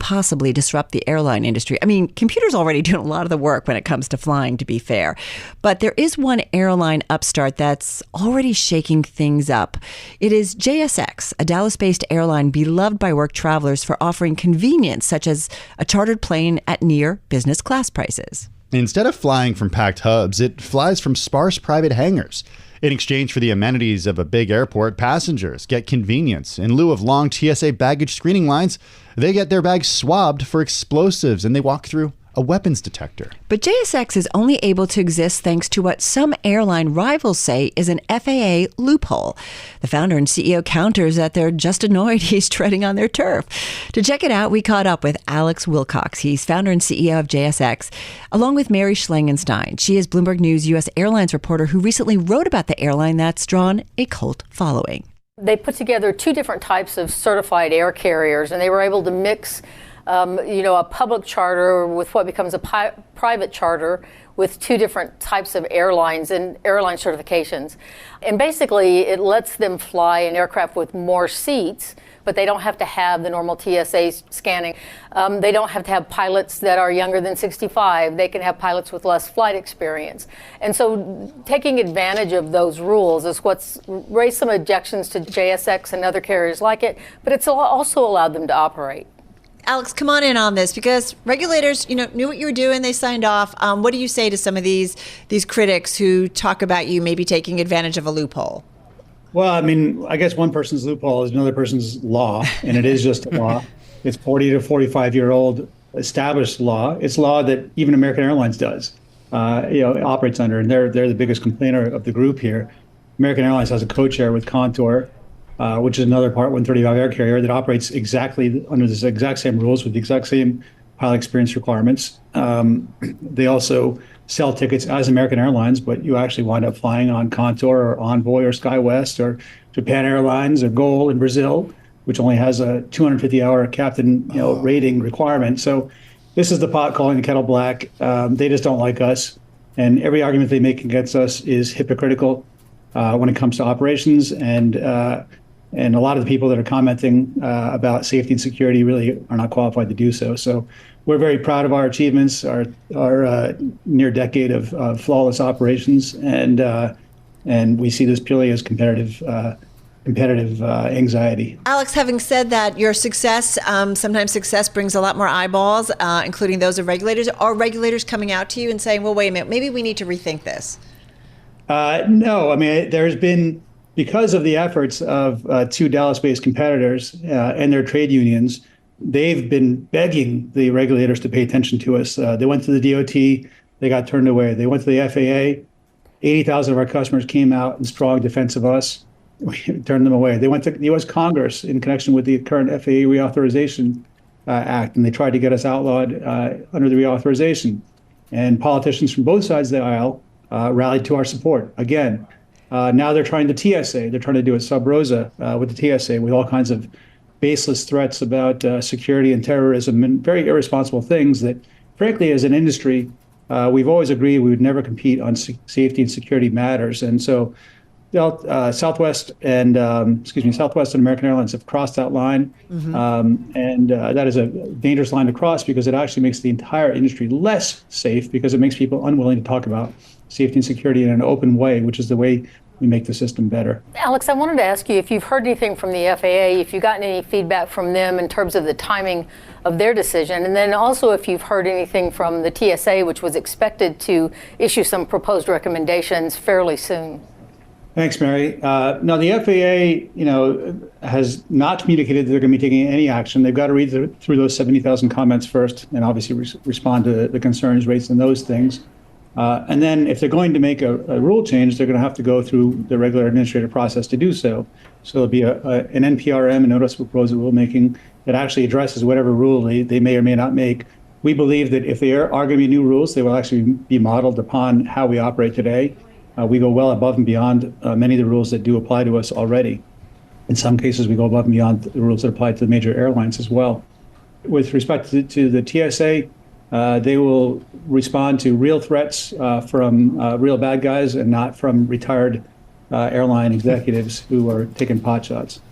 D: disrupt the airline industry. I mean, computers already do a lot of the work when it comes to flying, to be fair. But there is one airline upstart that's already shaking things up. It is JSX, a Dallas-based airline beloved by work travelers for offering convenience, such as a chartered plane at near business class prices.
E: Instead of flying from packed hubs, it flies from sparse private hangars. In exchange for the amenities of a big airport, passengers get convenience. In lieu of long TSA baggage screening lines, they get their bags swabbed for explosives and they walk through a weapons detector.
D: But JSX is only able to exist thanks to what some airline rivals say is an FAA loophole. The founder and CEO counters that they're just annoyed he's treading on their turf. To check it out, we caught up with Alex Wilcox. He's founder and CEO of JSX, along with Mary Schlangenstein. She is Bloomberg News U.S. Airlines reporter who recently wrote about the airline that's drawn a cult following.
L: They put together two different types of certified air carriers, and they were able to mix a public charter with what becomes a private charter with two different types of airlines and airline certifications. And basically, it lets them fly an aircraft with more seats, but they don't have to have the normal TSA scanning. They don't have to have pilots that are younger than 65. They can have pilots with less flight experience. And so taking advantage of those rules is what's raised some objections to JSX and other carriers like it, but it's also allowed them to operate.
J: Alex, come on in on this, because regulators, knew what you were doing. They signed off. What do you say to some of these critics who talk about you maybe taking advantage of a loophole?
M: Well, I mean, I guess one person's loophole is another person's law, and it is just a law. It's 40 to 45-year-old established law. It's law that even American Airlines does, operates under, and they're the biggest complainer of the group here. American Airlines has a code-share with Contour, which is another Part 135 air carrier that operates exactly under the exact same rules with the exact same pilot experience requirements. They also sell tickets as American Airlines, but you actually wind up flying on Contour or Envoy or SkyWest or Japan Airlines or Gol in Brazil, which only has a 250-hour captain rating requirement. So this is the pot calling the kettle black. They just don't like us. And every argument they make against us is hypocritical when it comes to operations. And a lot of the people that are commenting about safety and security really are not qualified to do so. So we're very proud of our achievements, our near decade of flawless operations, and we see this purely as competitive anxiety.
J: Alex, having said that, your success, sometimes success brings a lot more eyeballs, including those of regulators. Are regulators coming out to you and saying, well, wait a minute, maybe we need to rethink this?
M: No, I mean, there's been, because of the efforts of two Dallas-based competitors and their trade unions, they've been begging the regulators to pay attention to us. They went to the DOT, they got turned away. They went to the FAA, 80,000 of our customers came out in strong defense of us. We turned them away. They went to the U.S. Congress in connection with the current FAA Reauthorization Act, and they tried to get us outlawed under the reauthorization. And politicians from both sides of the aisle rallied to our support. Again, now they're trying the TSA. They're trying to do it sub rosa with the TSA, with all kinds of baseless threats about security and terrorism and very irresponsible things that, frankly, as an industry, we've always agreed we would never compete on safety and security matters. And so Southwest and American Airlines have crossed that line. And that is a dangerous line to cross, because it actually makes the entire industry less safe, because it makes people unwilling to talk about safety and security in an open way, which is the way we make the system better.
L: Alex, I wanted to ask you if you've heard anything from the FAA, if you've gotten any feedback from them in terms of the timing of their decision, and then also if you've heard anything from the TSA, which was expected to issue some proposed recommendations fairly soon.
M: Thanks, Mary. No, the FAA, has not communicated that they're going to be taking any action. They've got to read through those 70,000 comments first, and obviously respond to the concerns raised in those things. And then if they're going to make a rule change, they're going to have to go through the regular administrative process to do so. So there'll be an NPRM, a notice of proposed rulemaking, that actually addresses whatever rule they may or may not make. We believe that if there are going to be new rules, they will actually be modeled upon how we operate today. We go well above and beyond many of the rules that do apply to us already. In some cases, we go above and beyond the rules that apply to the major airlines as well. With respect to the TSA, they will respond to real threats from real bad guys, and not from retired airline executives who are taking pot shots.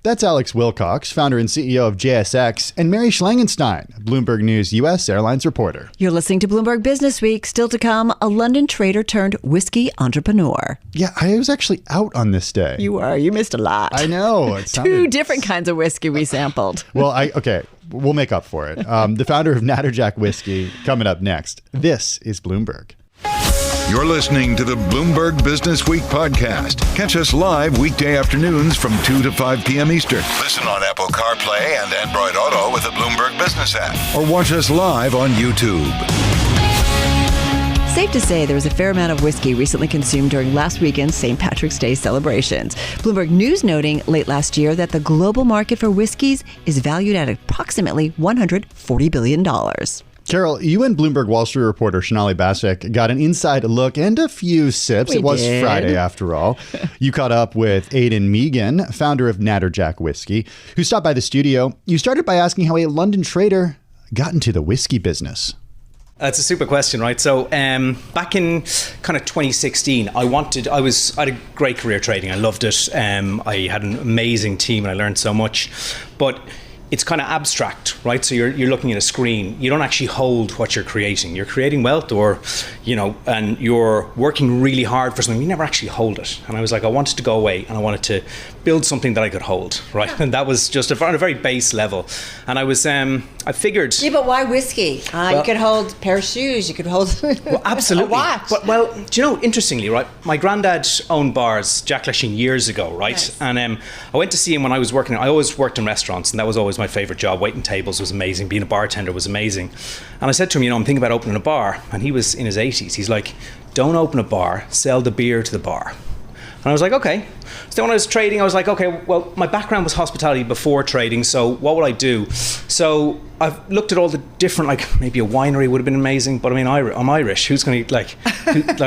E: That's Alex Wilcox, founder and CEO of JSX, and Mary Schlangenstein, Bloomberg News U.S. Airlines reporter.
D: You're listening to Bloomberg Businessweek. Still to come, a London trader turned whiskey entrepreneur.
E: Yeah, I was actually out on this day.
D: You were. You missed a lot.
E: I know.
D: Two different kinds of whiskey we sampled.
E: Well, okay. We'll make up for it. The founder of Natterjack Whiskey, coming up next. This is Bloomberg.
C: You're listening to the Bloomberg Business Week podcast. Catch us live weekday afternoons from 2 to 5 p.m. Eastern. Listen on Apple CarPlay and Android Auto with the Bloomberg Business App. Or watch us live on YouTube.
D: Safe to say there was a fair amount of whiskey recently consumed during last weekend's St. Patrick's Day celebrations. Bloomberg News noting late last year that the global market for whiskeys is valued at approximately $140 billion.
E: Carol, you and Bloomberg Wall Street reporter Shonali Basak got an inside look and a few sips. It was Friday, after all. You caught up with Aidan Meagan, founder of Natterjack Whiskey, who stopped by the studio. You started by asking how a London trader got into the whiskey business.
N: That's a super question, right? So back in kind of 2016, I had a great career trading. I loved it. I had an amazing team and I learned so much. But it's kind of abstract, right? So you're looking at a screen. You don't actually hold what you're creating. You're creating wealth, and you're working really hard for something. You never actually hold it. And I was like, I wanted to go away and I wanted to build something that I could hold, right? Yeah. And that was just on a very base level. And I was, I figured.
J: Yeah, but why whiskey? You could hold a pair of shoes. You could hold
N: absolutely.
J: a watch.
N: But, well, do you know, interestingly, right? My granddad owned bars, Jack Lashing, years ago, right? Nice. And I went to see him when I was working. I always worked in restaurants, and that was always my favorite job. Waiting tables was amazing. Being a bartender was amazing. And I said to him, I'm thinking about opening a bar. And he was in his 80s. He's like, don't open a bar, sell the beer to the bar. And I was like, okay. So when I was trading, I was like, okay, well, my background was hospitality before trading, so what would I do? So I've looked at all the different, like maybe a winery would have been amazing, but I mean, I'm Irish. Who's going to,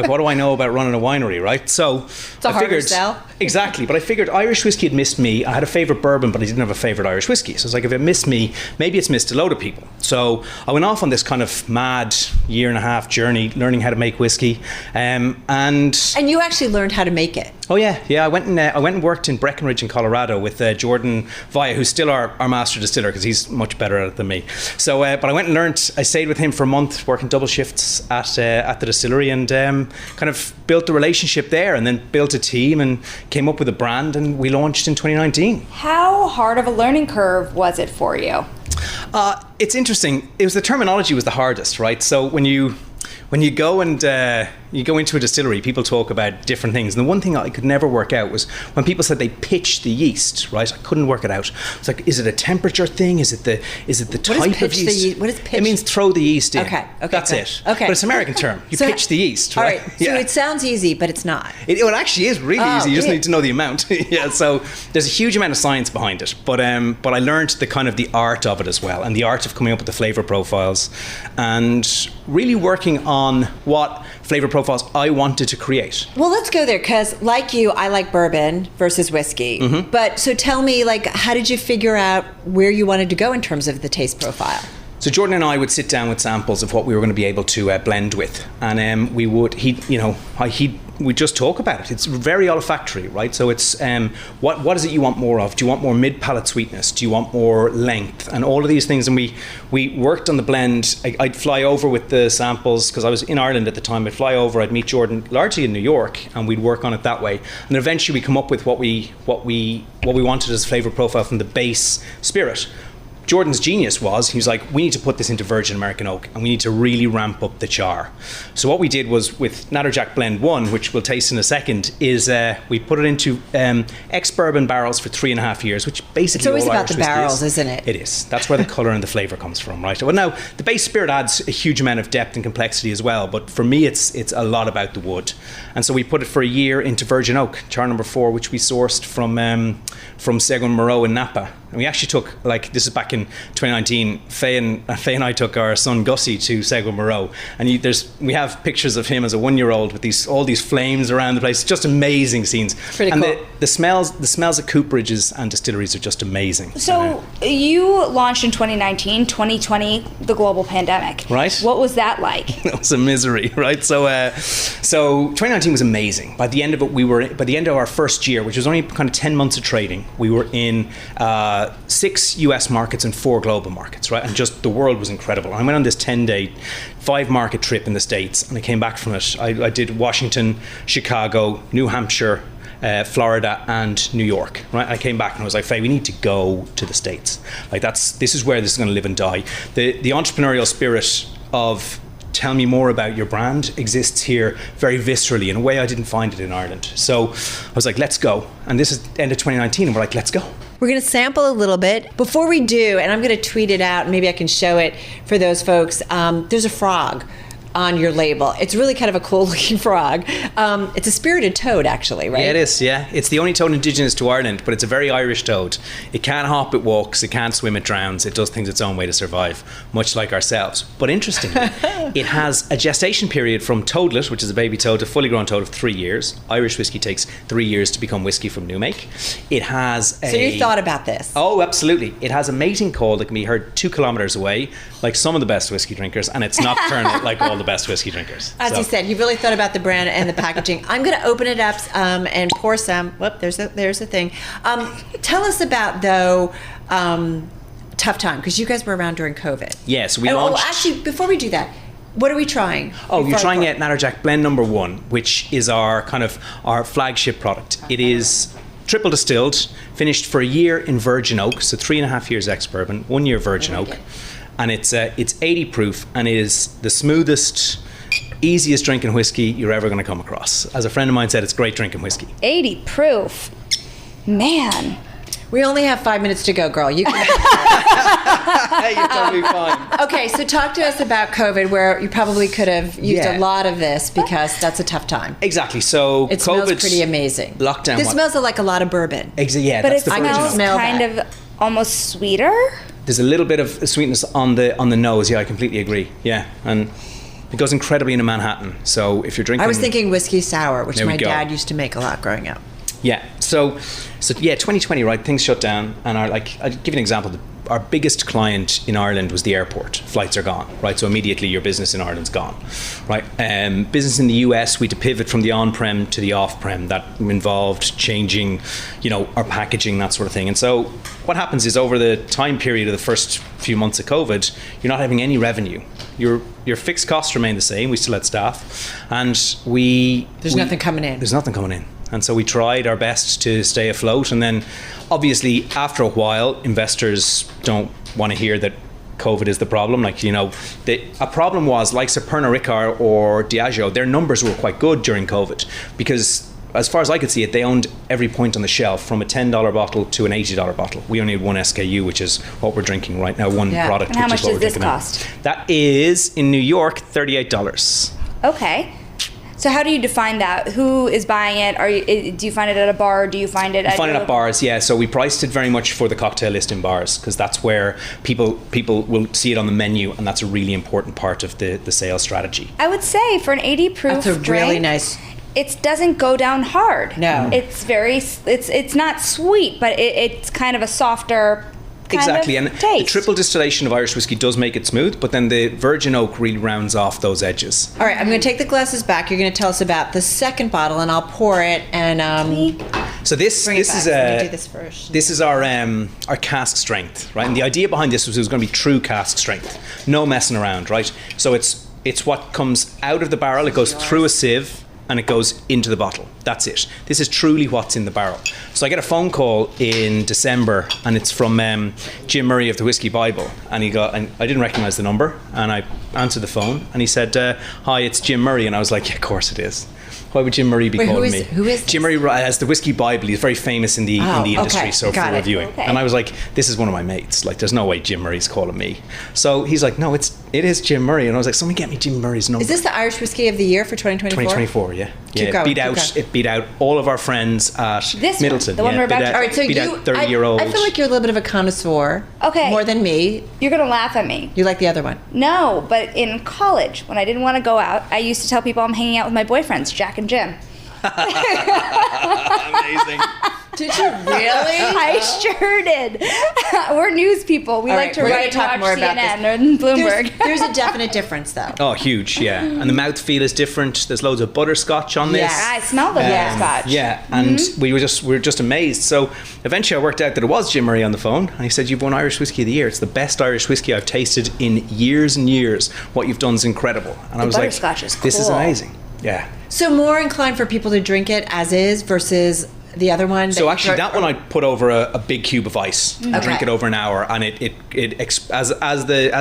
N: what do I know about running a winery, right? So
J: it's a harder sell.
N: Exactly, but I figured Irish whiskey had missed me. I had a favourite bourbon, but I didn't have a favourite Irish whiskey. So I was like, if it missed me, maybe it's missed a load of people. So I went off on this kind of mad year-and-a-half journey, learning how to make whiskey. And
J: you actually learned how to make it.
N: Oh yeah. I went and worked in Breckenridge in Colorado with Jordan Vaya, who's still our master distiller because he's much better at it than me. So, but I went and learned. I stayed with him for a month, working double shifts at the distillery, and kind of built a relationship there, and then built a team and came up with a brand, and we launched in 2019.
O: How hard of a learning curve was it for you?
N: It's interesting. It was the terminology was the hardest, right? So when you when you go and you go into a distillery, people talk about different things. And the one thing I could never work out was when people said they pitch the yeast, right? I couldn't work it out. It's like, is it a temperature thing? Is it the type of yeast?
J: What is pitch?
N: It means throw the yeast in.
J: Okay.
N: That's it.
J: Okay.
N: But it's an American term. You pitch the yeast, right?
J: All right. So it sounds easy, but it's not.
N: It actually is really easy. You just need to know the amount. Yeah. So there's a huge amount of science behind it. But I learned the art of it as well, and the art of coming up with the flavor profiles, and really working on what flavor profiles I wanted to create.
J: Well, let's go there, because like you, I like bourbon versus whiskey.
N: Mm-hmm.
J: But so tell me, like, how did you figure out where you wanted to go in terms of the taste profile?
N: So Jordan and I would sit down with samples of what we were going to be able to blend with, and we'd just talk about it. It's very olfactory, right? So it's what is it you want more of? Do you want more mid-palate sweetness? Do you want more length? And all of these things. And we worked on the blend. I'd fly over with the samples because I was in Ireland at the time. I'd fly over. I'd meet Jordan largely in New York, and we'd work on it that way. And eventually we come up with what we wanted as a flavor profile from the base spirit. Jordan's genius was, he was like, we need to put this into virgin American oak, and we need to really ramp up the char. So what we did was, with Natterjack Blend 1, which we'll taste in a second, is we put it into ex-bourbon barrels for 3.5 years, which basically
J: it's always
N: all
J: about
N: Irish
J: the
N: whiskey
J: barrels,
N: is.
J: Isn't it?
N: It is. That's where the colour and the flavour comes from, right? Well, now, the base spirit adds a huge amount of depth and complexity as well, but for me, it's a lot about the wood. And so we put it for a year into virgin oak, char number 4, which we sourced from Seguin Moreau in Napa. And we actually took, this is back in 2019, Faye and I took our son Gussie to Seguin Moreau, and we have pictures of him as a 1-year-old with all these flames around the place. Just amazing scenes.
J: Pretty
N: and
J: cool.
N: the smells at cooperages and distilleries are just amazing.
O: So you launched in 2019, 2020, the global pandemic.
N: Right.
O: What was that like?
N: It was a misery, right? So 2019 was amazing. By the end of it, by the end of our first year, which was only kind of 10 months of trading, we were in 6 US markets and 4 global markets, right? And just the world was incredible. I went on this 10-day, 5-market trip in the States, and I came back from it. I did Washington, Chicago, New Hampshire, Florida, and New York, right? I came back and I was like, Faye, we need to go to the States. This is where this is going to live and die. The entrepreneurial spirit of tell me more about your brand exists here very viscerally in a way I didn't find it in Ireland. So I was like, let's go. And this is end of 2019, and we're like, let's go.
J: We're going to sample a little bit. Before we do, and I'm going to tweet it out, maybe I can show it for those folks, there's a frog on your label. It's really kind of a cool looking frog. It's a spirited toad, actually, right?
N: Yeah, it is, yeah. It's the only toad indigenous to Ireland, but it's a very Irish toad. It can't hop, it walks, it can't swim, it drowns, it does things its own way to survive, much like ourselves. But interestingly, it has a gestation period from toadlet, which is a baby toad, to fully grown toad of 3 years. Irish whiskey takes 3 years to become whiskey from new make. It has
J: So you thought about this?
N: Oh, absolutely. It has a mating call that can be heard 2 kilometers away, like some of the best whiskey drinkers, and it's nocturnal like all the best whiskey drinkers.
J: As you said, you really thought about the brand and the packaging. I'm going to open it up and pour some. Whoop, there's a thing. Tell us about, though, Tough Time, because you guys were around during COVID.
N: Yes, we launched...
J: Oh, actually, before we do that, what are we trying?
N: Oh, you're trying Natterjack Blend number 1, which is our flagship product. It is triple distilled, finished for a year in virgin oak, so 3.5 years ex-bourbon, 1 year virgin oak. And it's 80 proof, and it is the smoothest, easiest drinking whiskey you're ever going to come across. As a friend of mine said, it's great drinking whiskey.
O: 80 proof. Man.
J: We only have 5 minutes to go, girl. You can.
N: You're totally fine.
J: Okay, so talk to us about COVID, where you probably could have used a lot of this, because that's a tough time.
N: Exactly. So
J: it smells pretty amazing.
N: Lockdown.
J: This smells like a lot of bourbon.
N: Yeah,
O: but
N: that's
O: it smells kind of almost sweeter.
N: There's a little bit of sweetness on the nose. Yeah, I completely agree. Yeah, and it goes incredibly into Manhattan. So if you're drinking,
J: I was thinking whiskey sour, which my
N: go.
J: dad used to make a lot growing up.
N: Yeah. So 2020, right? Things shut down, and I'll give you an example. Our biggest client in Ireland was the airport. Flights are gone, right? So immediately your business in Ireland's gone, right? Business in the US, we had to pivot from the on-prem to the off-prem. That involved changing, our packaging, that sort of thing. And so what happens is, over the time period of the first few months of COVID, you're not having any revenue. Your fixed costs remain the same. We still had staff, and
J: There's nothing coming in.
N: There's nothing coming in. And so we tried our best to stay afloat. And then obviously after a while, investors don't want to hear that COVID is the problem. Like, you know, a problem was like Pernod Ricard or Diageo, their numbers were quite good during COVID because as far as I could see it, they owned every point on the shelf from a $10 bottle to an $80 bottle. We only had one SKU, which is what we're drinking right now, one product.
O: And how much does this
N: cost?
O: cost?
N: That is, in New York, $38.
O: Okay. So how do you define that? Who is buying it? Do you find it at a bar? Do you find it at...
N: You find it at bars, yeah. So we priced it very much for the cocktail list in bars because that's where people will see it on the menu, and that's a really important part of the sales strategy.
O: I would say for an 80 proof
J: That's a
O: drink,
J: really nice...
O: It doesn't go down hard.
J: No.
O: It's not sweet, but it's kind of a softer
N: Exactly, and
O: taste.
N: the triple distillation of Irish whiskey does make it smooth, but then the virgin oak really rounds off those edges.
J: All right, I'm going to take the glasses back. You're going to tell us about the second bottle, and I'll pour it. And
N: so this is
J: Let me do this first.
N: This is our cask strength, right? And the idea behind this was it was going to be true cask strength, no messing around, right? So it's what comes out of the barrel. It goes through a sieve and it goes into the bottle. That's it. This is truly what's in the barrel. So I get a phone call in December, and it's from Jim Murray of the Whiskey Bible, and I didn't recognize the number, and I answered the phone, and he said, "Hi, it's Jim Murray," and I was like, "Yeah, of course it is. Why would Jim Murray be calling me?"
J: Who is
N: Jim Murray has the Whiskey Bible. He's very famous in the industry,
J: okay.
N: so
J: Got
N: for
J: it.
N: reviewing.
O: Okay.
N: And I was like, "This is one of my mates. Like, there's no way Jim Murray's calling me." So he's like, "No, it is Jim Murray," and I was like, "Somebody get me Jim Murray's number."
J: Is this the Irish Whiskey of the Year for 2024?
N: 2024, yeah.
J: Keep going,
N: It beat out all of our friends at
O: This
N: Middleton.
O: one, the one we're about to...
J: All right, so
N: beat out 30-year-old.
J: I feel like you're a little bit of a connoisseur.
O: Okay.
J: More than me.
O: You're going to laugh at me.
J: You like the other one.
O: No, but in college, when I didn't want to go out, I used to tell people I'm hanging out with my boyfriends, Jack and Jim.
N: Amazing.
J: Did you really?
O: I sure did. We're news people. We
J: All
O: like
J: right,
O: to
J: we're
O: write
J: gonna
O: and
J: talk
O: watch
J: more about
O: CNN
J: this.
O: or Bloomberg.
J: There's a definite difference, though.
N: Oh, huge, yeah. And the mouthfeel is different. There's loads of butterscotch on this.
O: Yeah, I smell the butterscotch.
N: Yeah, and we were just amazed. So eventually I worked out that it was Jim Murray on the phone, and he said, "You've won Irish Whiskey of the Year. It's the best Irish whiskey I've tasted in years and years. What you've done is incredible." And I was like,
O: butterscotch is
N: "This is
O: cool.
N: amazing." Yeah.
J: So more inclined for people to drink it as is versus the other one?
N: So actually, that one I put over a big cube of ice. I drink
J: Okay.
N: it over an hour, and as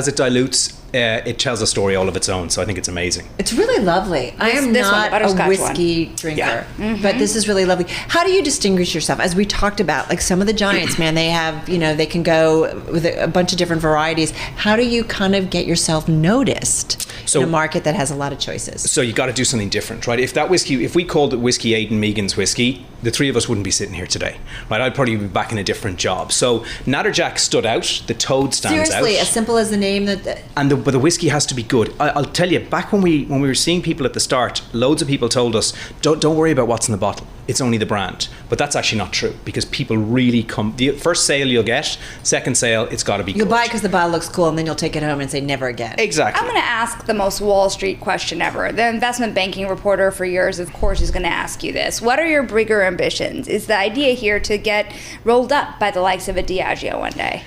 N: it dilutes, it tells a story all of its own. So I think it's amazing.
J: It's really lovely. I am
O: this one,
J: not
O: the
J: a
O: butterscotch
J: whiskey drinker, but this is really lovely. How do you distinguish yourself? As we talked about, like some of the giants, man, they have, they can go with a bunch of different varieties. How do you kind of get yourself noticed in a market that has a lot of choices?
N: So you got to do something different, right? If we called it Whiskey Aidan Megan's whiskey, the three of us wouldn't be sitting here today, right? I'd probably be back in a different job. So Natterjack stood out. The Toad stands
J: Seriously,
N: out.
J: as simple as the name
N: But the whiskey has to be good. I'll tell you, back when we were seeing people at the start, loads of people told us, don't worry about what's in the bottle. It's only the brand. But that's actually not true, because people really come. The first sale you'll get, second sale, it's got to be good.
J: You'll buy it because the bottle looks cool, and then you'll take it home and say never again.
N: Exactly.
O: I'm going to ask the most Wall Street question ever. The investment banking reporter for years, of course, is going to ask you this. What are your bigger ambitions? Is the idea here to get rolled up by the likes of a Diageo one day?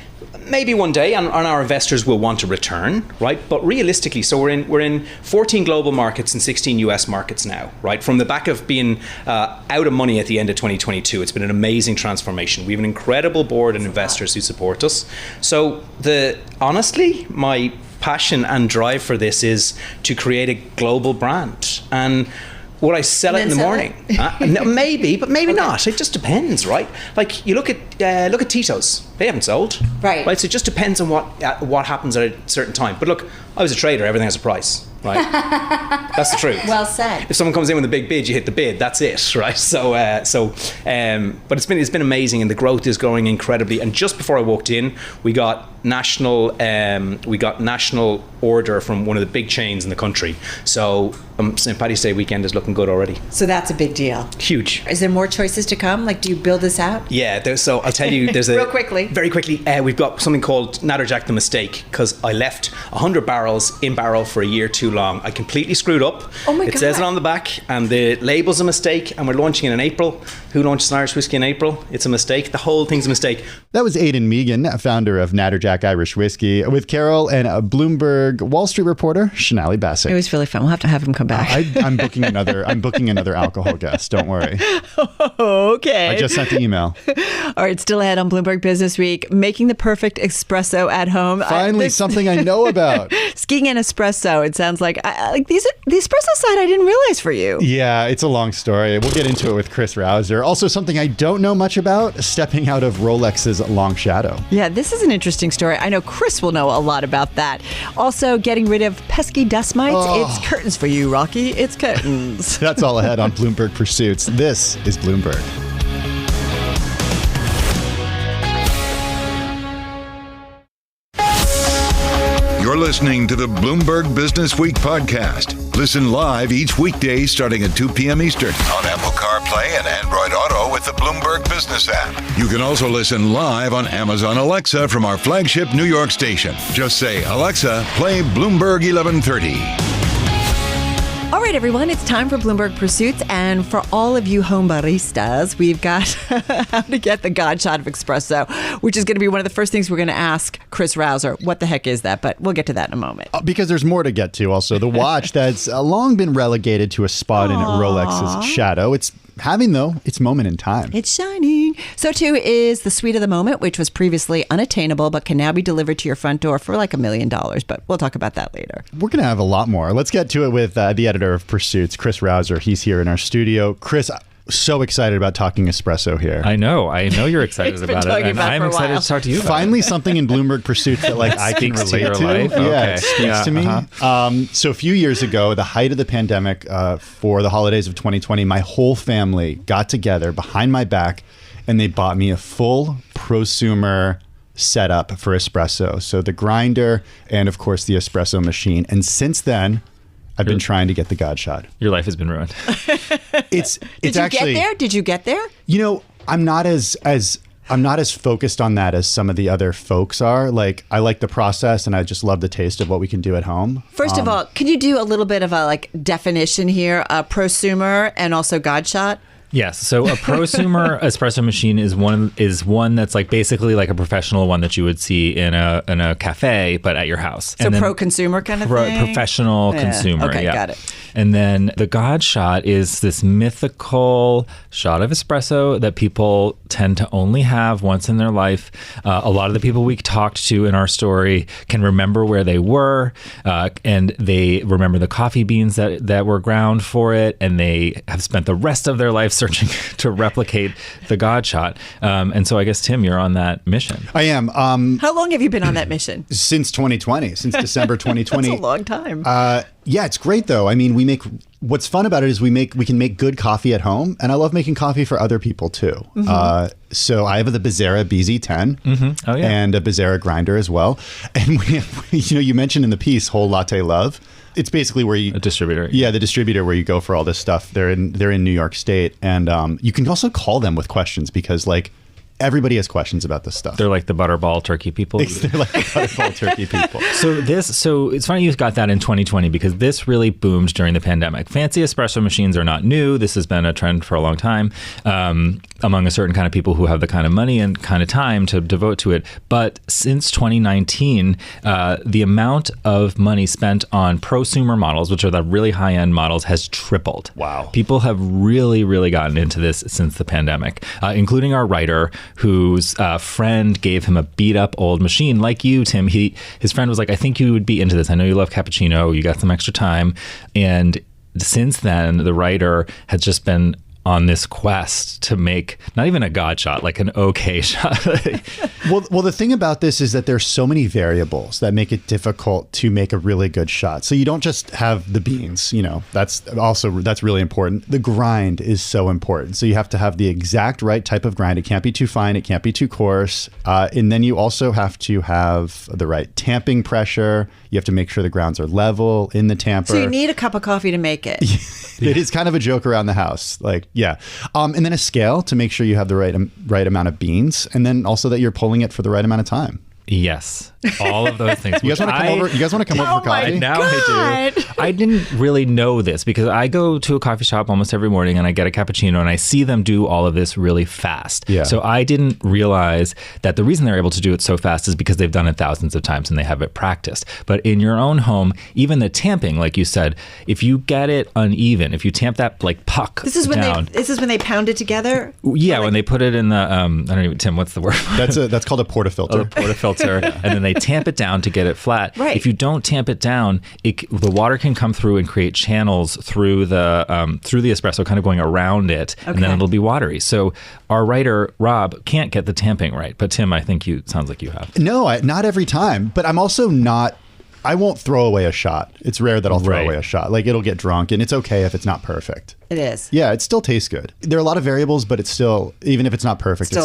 N: Maybe one day, and our investors will want a return, right? But realistically, so we're in 14 global markets and 16 US markets now, right? From the back of being out of money at the end of 2022, it's been an amazing transformation. We have an incredible board and investors who support us. So honestly, my passion and drive for this is to create a global brand. And would I sell it in the morning? No, maybe, but maybe not. It just depends, right? Like you look at Tito's; they haven't sold,
J: right?
N: So it just depends on what happens at a certain time. But look, I was a trader; everything has a price, right? That's the truth.
J: Well said.
N: If someone comes in with a big bid, you hit the bid. That's it, right? But it's been amazing, and the growth is growing incredibly. And just before I walked in, we got national order from one of the big chains in the country. So St. Paddy's Day weekend is looking good already.
J: So that's a big deal.
N: Huge.
J: Is there more choices to come? Like, do you build this out?
N: Yeah. So I'll tell you, there's
J: Real quickly.
N: Very quickly, we've got something called Natterjack the Mistake, because I left 100 barrels in barrel for a year too long. I completely screwed up.
J: Oh my
N: God. It says it on the back, and the label's a mistake, and we're launching it in April. Who launches an Irish whiskey in April? It's a mistake. The whole thing's a mistake.
E: That was Aidan Meagan, founder of Natterjack Irish Whiskey, with Carol and a Bloomberg Wall Street reporter, Shonali Bassett.
D: It was really fun. We'll have to have him come back.
E: I'm booking another alcohol guest. Don't worry.
D: Okay.
E: I just sent the email.
D: All right, still ahead on Bloomberg Business Week, making the perfect espresso at home.
E: Finally, something I know about.
D: Skiing and espresso. It sounds like the espresso side I didn't realize for you.
E: Yeah, it's a long story. We'll get into it with Chris Rouser. Also, something I don't know much about, stepping out of Rolex's long shadow.
D: Yeah, this is an interesting story. I know Chris will know a lot about that. Also, getting rid of pesky dust mites. It's curtains for you, Rocky. It's curtains.
E: That's all ahead on Bloomberg Pursuits. This is Bloomberg.
C: You're listening to the Bloomberg Business Week podcast. Listen live each weekday starting at 2 p.m. Eastern on Apple CarPlay and Android Auto with the Bloomberg Business App. You can also listen live on Amazon Alexa from our flagship New York station. Just say, Alexa, play Bloomberg 1130.
D: All right, everyone, it's time for Bloomberg Pursuits. And for all of you home baristas, we've got how to get the God shot of espresso, which is going to be one of the first things we're going to ask Chris Rouser. What the heck is that? But we'll get to that in a moment.
E: Because there's more to get to. Also, the watch that's long been relegated to a spot in Rolex's shadow. It's having, though, its moment in time.
D: It's shining. So, too, is the Suite of the Moment, which was previously unattainable, but can now be delivered to your front door for like $1 million. But we'll talk about that later.
E: We're going to have a lot more. Let's get to it with the editor of Pursuits, Chris Rouser. He's here in our studio. Chris, so excited about talking espresso here.
P: I know you're excited about it, and I'm excited to talk to you about
E: Finally, something in Bloomberg Pursuits that I can relate to.
P: Life?
E: Yeah,
P: okay.
E: It speaks to me. So a few years ago, the height of the pandemic, for the holidays of 2020, my whole family got together behind my back, and they bought me a full prosumer setup for espresso. So the grinder and, of course, the espresso machine. And since then, I've been trying to get the God shot.
P: Your life has been ruined.
E: It's
D: Did you get there?
E: You know, I'm not as focused on that as some of the other folks are. Like, I like the process, and I just love the taste of what we can do at home.
D: First of all, can you do a little bit of a definition here? Prosumer and also God shot.
P: Yes. So a prosumer espresso machine is one that's basically like a professional one that you would see in a cafe, but at your house.
D: So pro-consumer kind of thing?
P: Professional consumer.
D: Okay,
P: yeah.
D: got it.
P: And then the God shot is this mythical shot of espresso that people tend to only have once in their life. A lot of the people we talked to in our story can remember where they were, and they remember the coffee beans that were ground for it, and they have spent the rest of their life searching to replicate the God shot. And so I guess, Tim, you're on that mission.
E: I am.
D: How long have you been on that mission?
E: Since 2020, since December 2020.
D: That's a long time.
E: Yeah, it's great though. I mean, what's fun about it is we can make good coffee at home, and I love making coffee for other people too. Mm-hmm. So I have the Bazzera BZ10 and a Bazzera grinder as well. And you mentioned in the piece Whole Latte Love. It's basically where a
P: distributor.
E: Yeah, the distributor where you go for all this stuff. They're in New York State, and you can also call them with questions because everybody has questions about this stuff.
P: They're like the Butterball turkey people.
E: They're like the Butterball turkey people.
P: So it's funny you got that in 2020 because this really boomed during the pandemic. Fancy espresso machines are not new. This has been a trend for a long time among a certain kind of people who have the kind of money and kind of time to devote to it. But since 2019, the amount of money spent on prosumer models, which are the really high-end models, has tripled.
E: Wow.
P: People have really, really gotten into this since the pandemic, including our writer, whose friend gave him a beat up old machine like you, Tim. His friend was like, I think you would be into this. I know you love cappuccino. You got some extra time. And since then, the writer has just been on this quest to make not even a God shot, like an okay shot.
E: Well, the thing about this is that there's so many variables that make it difficult to make a really good shot. So you don't just have the beans, that's really important. The grind is so important. So you have to have the exact right type of grind. It can't be too fine. It can't be too coarse. And then you also have to have the right tamping pressure. You have to make sure the grounds are level in the tamper.
D: So you need a cup of coffee to make it.
E: It is kind of a joke around the house. Yeah. And then a scale to make sure you have the right amount of beans, and then also that you're pulling it for the right amount of time.
P: Yes. All of those things.
E: You guys want to come over? You guys want to come over for coffee?
P: Now I do. I didn't really know this because I go to a coffee shop almost every morning and I get a cappuccino and I see them do all of this really fast.
E: Yeah.
P: So I didn't realize that the reason they're able to do it so fast is because they've done it thousands of times and they have it practiced. But in your own home, even the tamping, like you said, if you get it uneven, if you tamp that like puck
D: This is when
P: down,
D: this is when they pound it together.
P: yeah, when they put it in the I don't even, Tim, what's the word?
E: That's called a portafilter.
P: A portafilter, and then they tamp it down to get it flat.
D: Right.
P: If you don't tamp it down, the water can come through and create channels through the espresso, kind of going around it, and then it'll be watery. So our writer Rob can't get the tamping right, but Tim, I think sounds like you have.
E: No, not every time. But I'm also not. I won't throw away a shot. It's rare that I'll throw away a shot. Like it'll get drunk, and it's okay if it's not perfect.
D: It is.
E: Yeah, it still tastes good. There are a lot of variables, but it's still, even if it's not perfect, it's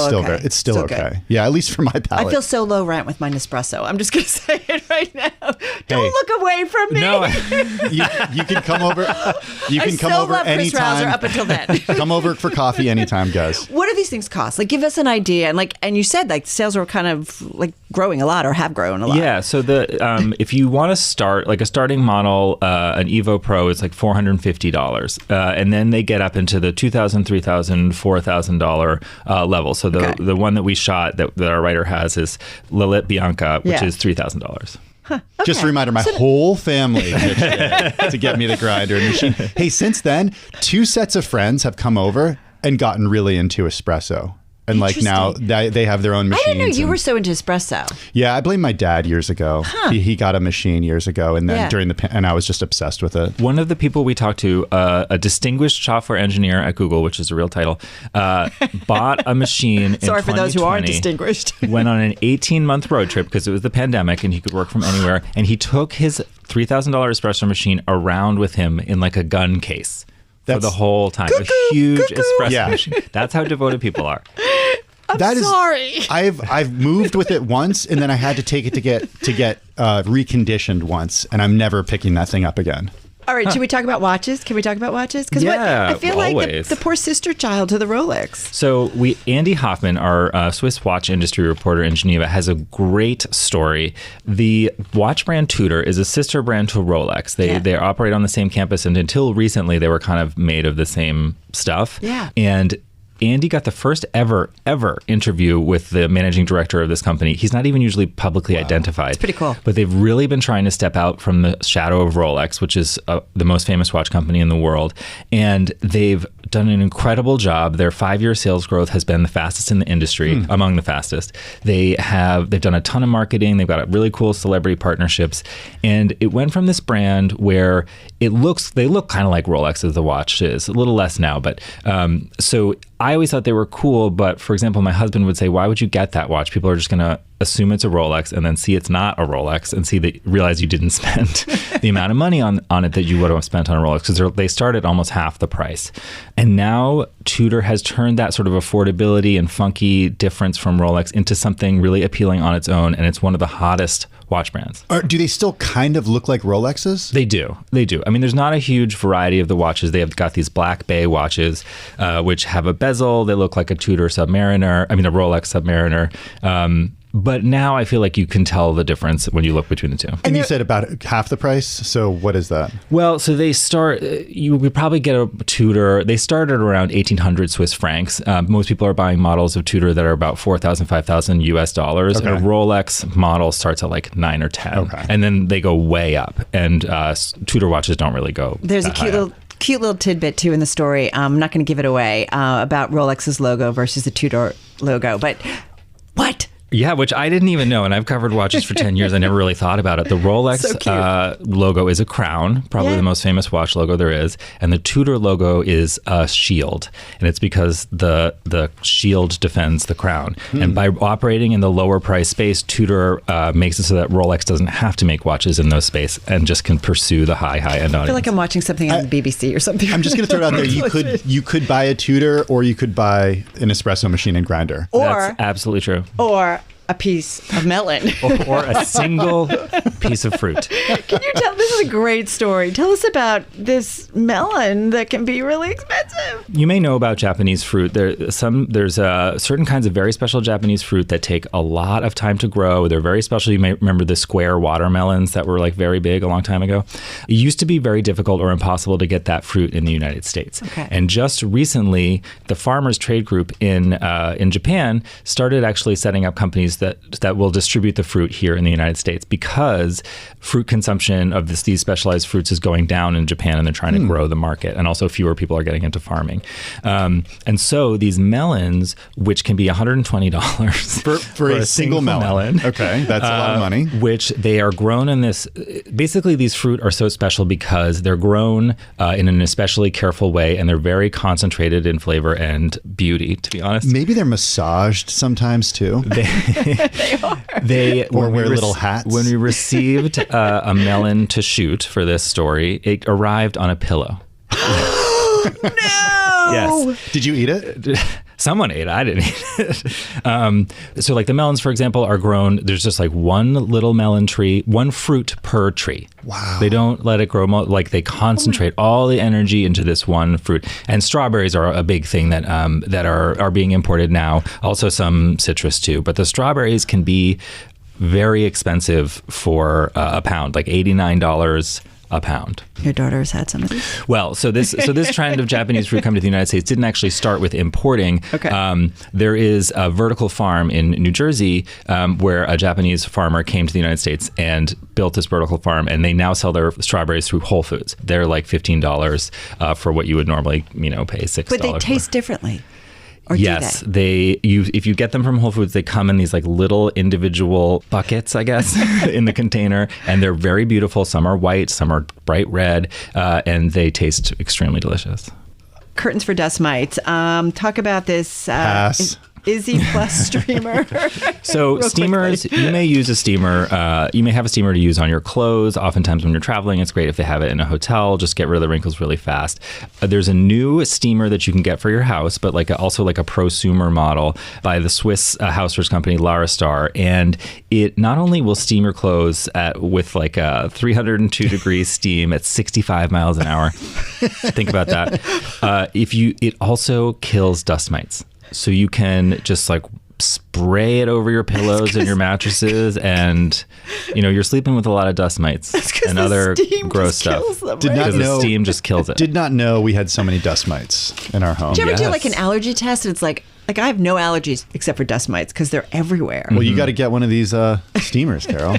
E: still okay.
D: Good.
E: Yeah, at least for my palate.
D: I feel so low rent with my Nespresso. I'm just going to say it right now. Don't look away from me.
P: No,
E: you can come over. You can come over anytime.
D: Up until then.
E: Come over for coffee anytime, guys.
D: What do these things cost? Like, give us an idea. And you said like sales are kind of like growing a lot or have grown a lot.
P: Yeah. So if you want to start like a starting model, an Evo Pro is like $450, and then they get up into the $2,000, $3,000, $4,000 level. So the one that we shot that our writer has is Lilith Bianca, which is $3,000.
D: Okay.
E: Just a reminder, my whole family to get me the grinder and machine. Hey, since then, 2 sets of friends have come over and gotten really into espresso. And like now they have their own machines.
D: I didn't know you were so into espresso.
E: Yeah, I blame my dad years ago. He got a machine years ago, and then and I was just obsessed with it.
P: One of the people we talked to, a distinguished software engineer at Google, which is a real title, bought a machine.
D: Sorry for those who aren't distinguished.
P: Went on an 18-month road trip because it was the pandemic and he could work from anywhere. And he took his $3,000 espresso machine around with him in like a gun case. For the whole time. A huge espresso machine. That's how devoted people are.
D: Sorry.
E: I've moved with it once, and then I had to take it to get reconditioned once, and I'm never picking that thing up again.
D: All right, should we talk about watches? Can we talk about watches? Because I feel like the poor sister child to the Rolex.
P: So Andy Hoffman, our Swiss watch industry reporter in Geneva, has a great story. The watch brand Tudor is a sister brand to Rolex. They operate on the same campus, and until recently, they were kind of made of the same stuff.
D: Yeah.
P: And Andy got the first ever interview with the managing director of this company. He's not even usually publicly identified.
D: It's pretty cool.
P: But they've really been trying to step out from the shadow of Rolex, which is the most famous watch company in the world. And they've done an incredible job. Their 5-year sales growth has been the fastest in the industry, among the fastest. They've done a ton of marketing. They've got really cool celebrity partnerships. And it went from this brand where they look kind of like Rolex as the watch is, a little less now. But so I always thought they were cool, but for example, my husband would say, why would you get that watch? People are just going to assume it's a Rolex and then see it's not a Rolex and realize you didn't spend the amount of money on it that you would have spent on a Rolex, because they start at almost half the price. And now Tudor has turned that sort of affordability and funky difference from Rolex into something really appealing on its own, and it's one of the hottest watch brands.
E: Do they still kind of look like Rolexes?
P: They do. I mean, there's not a huge variety of the watches. They have got these Black Bay watches, which have a bezel. They look like a Rolex Submariner. But now I feel like you can tell the difference when you look between the two.
E: And you said about half the price. So what is that?
P: Well, so they start, you would probably get a Tudor. They start at around 1,800 Swiss francs. Most people are buying models of Tudor that are about $4,000, $5,000 US dollars.
E: Okay.
P: A Rolex model starts at like 9 or 10.
E: Okay.
P: And then they go way up. And Tudor watches don't really go.
D: There's a cute little tidbit too in the story. I'm not going to give it away about Rolex's logo versus the Tudor logo. But what?
P: Yeah, which I didn't even know, and I've covered watches for 10 years. I never really thought about it. The Rolex logo is a crown, probably the most famous watch logo there is, and the Tudor logo is a shield, and it's because the shield defends the crown. And by operating in the lower price space, Tudor makes it so that Rolex doesn't have to make watches in those space and just can pursue the high-end audience.
D: I feel like I'm watching something on the BBC or something.
E: I'm just going to throw it out there. You could buy a Tudor, or you could buy an espresso machine and grinder.
P: That's absolutely true.
D: Or a piece of melon.
P: or a single piece of fruit.
D: Can you tell? This is a great story. Tell us about this melon that can be really expensive.
P: You may know about Japanese fruit. There's certain kinds of very special Japanese fruit that take a lot of time to grow. They're very special. You may remember the square watermelons that were like very big a long time ago. It used to be very difficult or impossible to get that fruit in the United States.
D: Okay.
P: And just recently, the Farmers Trade Group in Japan started actually setting up companies that will distribute the fruit here in the United States because fruit consumption of these specialized fruits is going down in Japan, and they're trying to grow the market. And also fewer people are getting into farming. And so these melons, which can be $120
E: for a single melon. Okay, that's a lot of money.
P: Which they are grown in this. Basically, these fruit are so special because they're grown in an especially careful way, and they're very concentrated in flavor and beauty, to be honest.
E: Maybe they're massaged sometimes too.
P: They
E: or wear little hats.
P: When we received a melon to shoot for this story, it arrived on a pillow.
D: No!
P: Yes.
E: Did you eat it?
P: Someone ate it. I didn't eat it. So like the melons, for example, are grown. There's just like one little melon tree, one fruit per tree.
E: Wow.
P: They don't let it grow. Like they concentrate all the energy into this one fruit. And strawberries are a big thing that are being imported now. Also some citrus too. But the strawberries can be very expensive for a pound, like $89 a pound.
D: Your daughter has had some of these?
P: Well, so this trend of Japanese fruit coming to the United States didn't actually start with importing.
D: Okay.
P: There is a vertical farm in New Jersey where a Japanese farmer came to the United States and built this vertical farm, and they now sell their strawberries through Whole Foods. They're like $15 for what you would normally, pay $6.
D: But they taste differently. Or
P: yes,
D: do they?
P: If you get them from Whole Foods, they come in these like little individual buckets, I guess, in the container, and they're very beautiful. Some are white, some are bright red, and they taste extremely delicious.
D: Curtains for dust mites. Talk about this.
E: Pass.
D: Izzy Plus streamer.
P: So steamers, you may use a steamer. You may have a steamer to use on your clothes. Oftentimes when you're traveling, it's great if they have it in a hotel. Just get rid of the wrinkles really fast. There's a new steamer that you can get for your house, but also a prosumer model by the Swiss housewares company Laristar. And it not only will steam your clothes with like a 302 degrees steam at 65 miles an hour. Think about that. It also kills dust mites. So you can just spray it over your pillows and your mattresses, and you're sleeping with a lot of dust mites and other gross stuff. Because the steam just kills it.
E: Did not know we had so many dust mites in our home.
D: Do you ever do an allergy test? And it's like I have no allergies except for dust mites because they're everywhere.
E: Well, you got to get one of these steamers, Carol.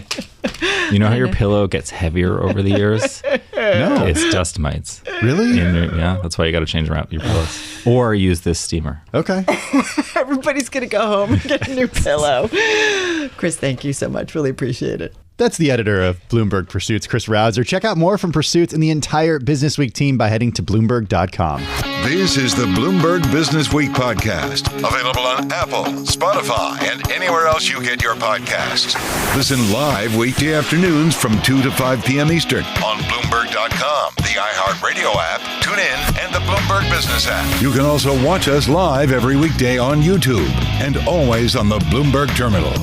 P: You know how your pillow gets heavier over the years?
E: No.
P: It's dust mites.
E: Really?
P: Yeah, that's why you got to change around your pillows. Or use this steamer.
E: Okay.
D: Everybody's going to go home and get a new pillow. Chris, thank you so much. Really appreciate it.
E: That's the editor of Bloomberg Pursuits, Chris Rausser. Check out more from Pursuits and the entire Business Week team by heading to Bloomberg.com.
C: This is the Bloomberg Business Week podcast, available on Apple, Spotify, and anywhere else you get your podcasts. Listen live weekday afternoons from 2 to 5 p.m. Eastern on Bloomberg.com, the iHeartRadio app, TuneIn, and the Bloomberg Business App. You can also watch us live every weekday on YouTube and always on the Bloomberg Terminal.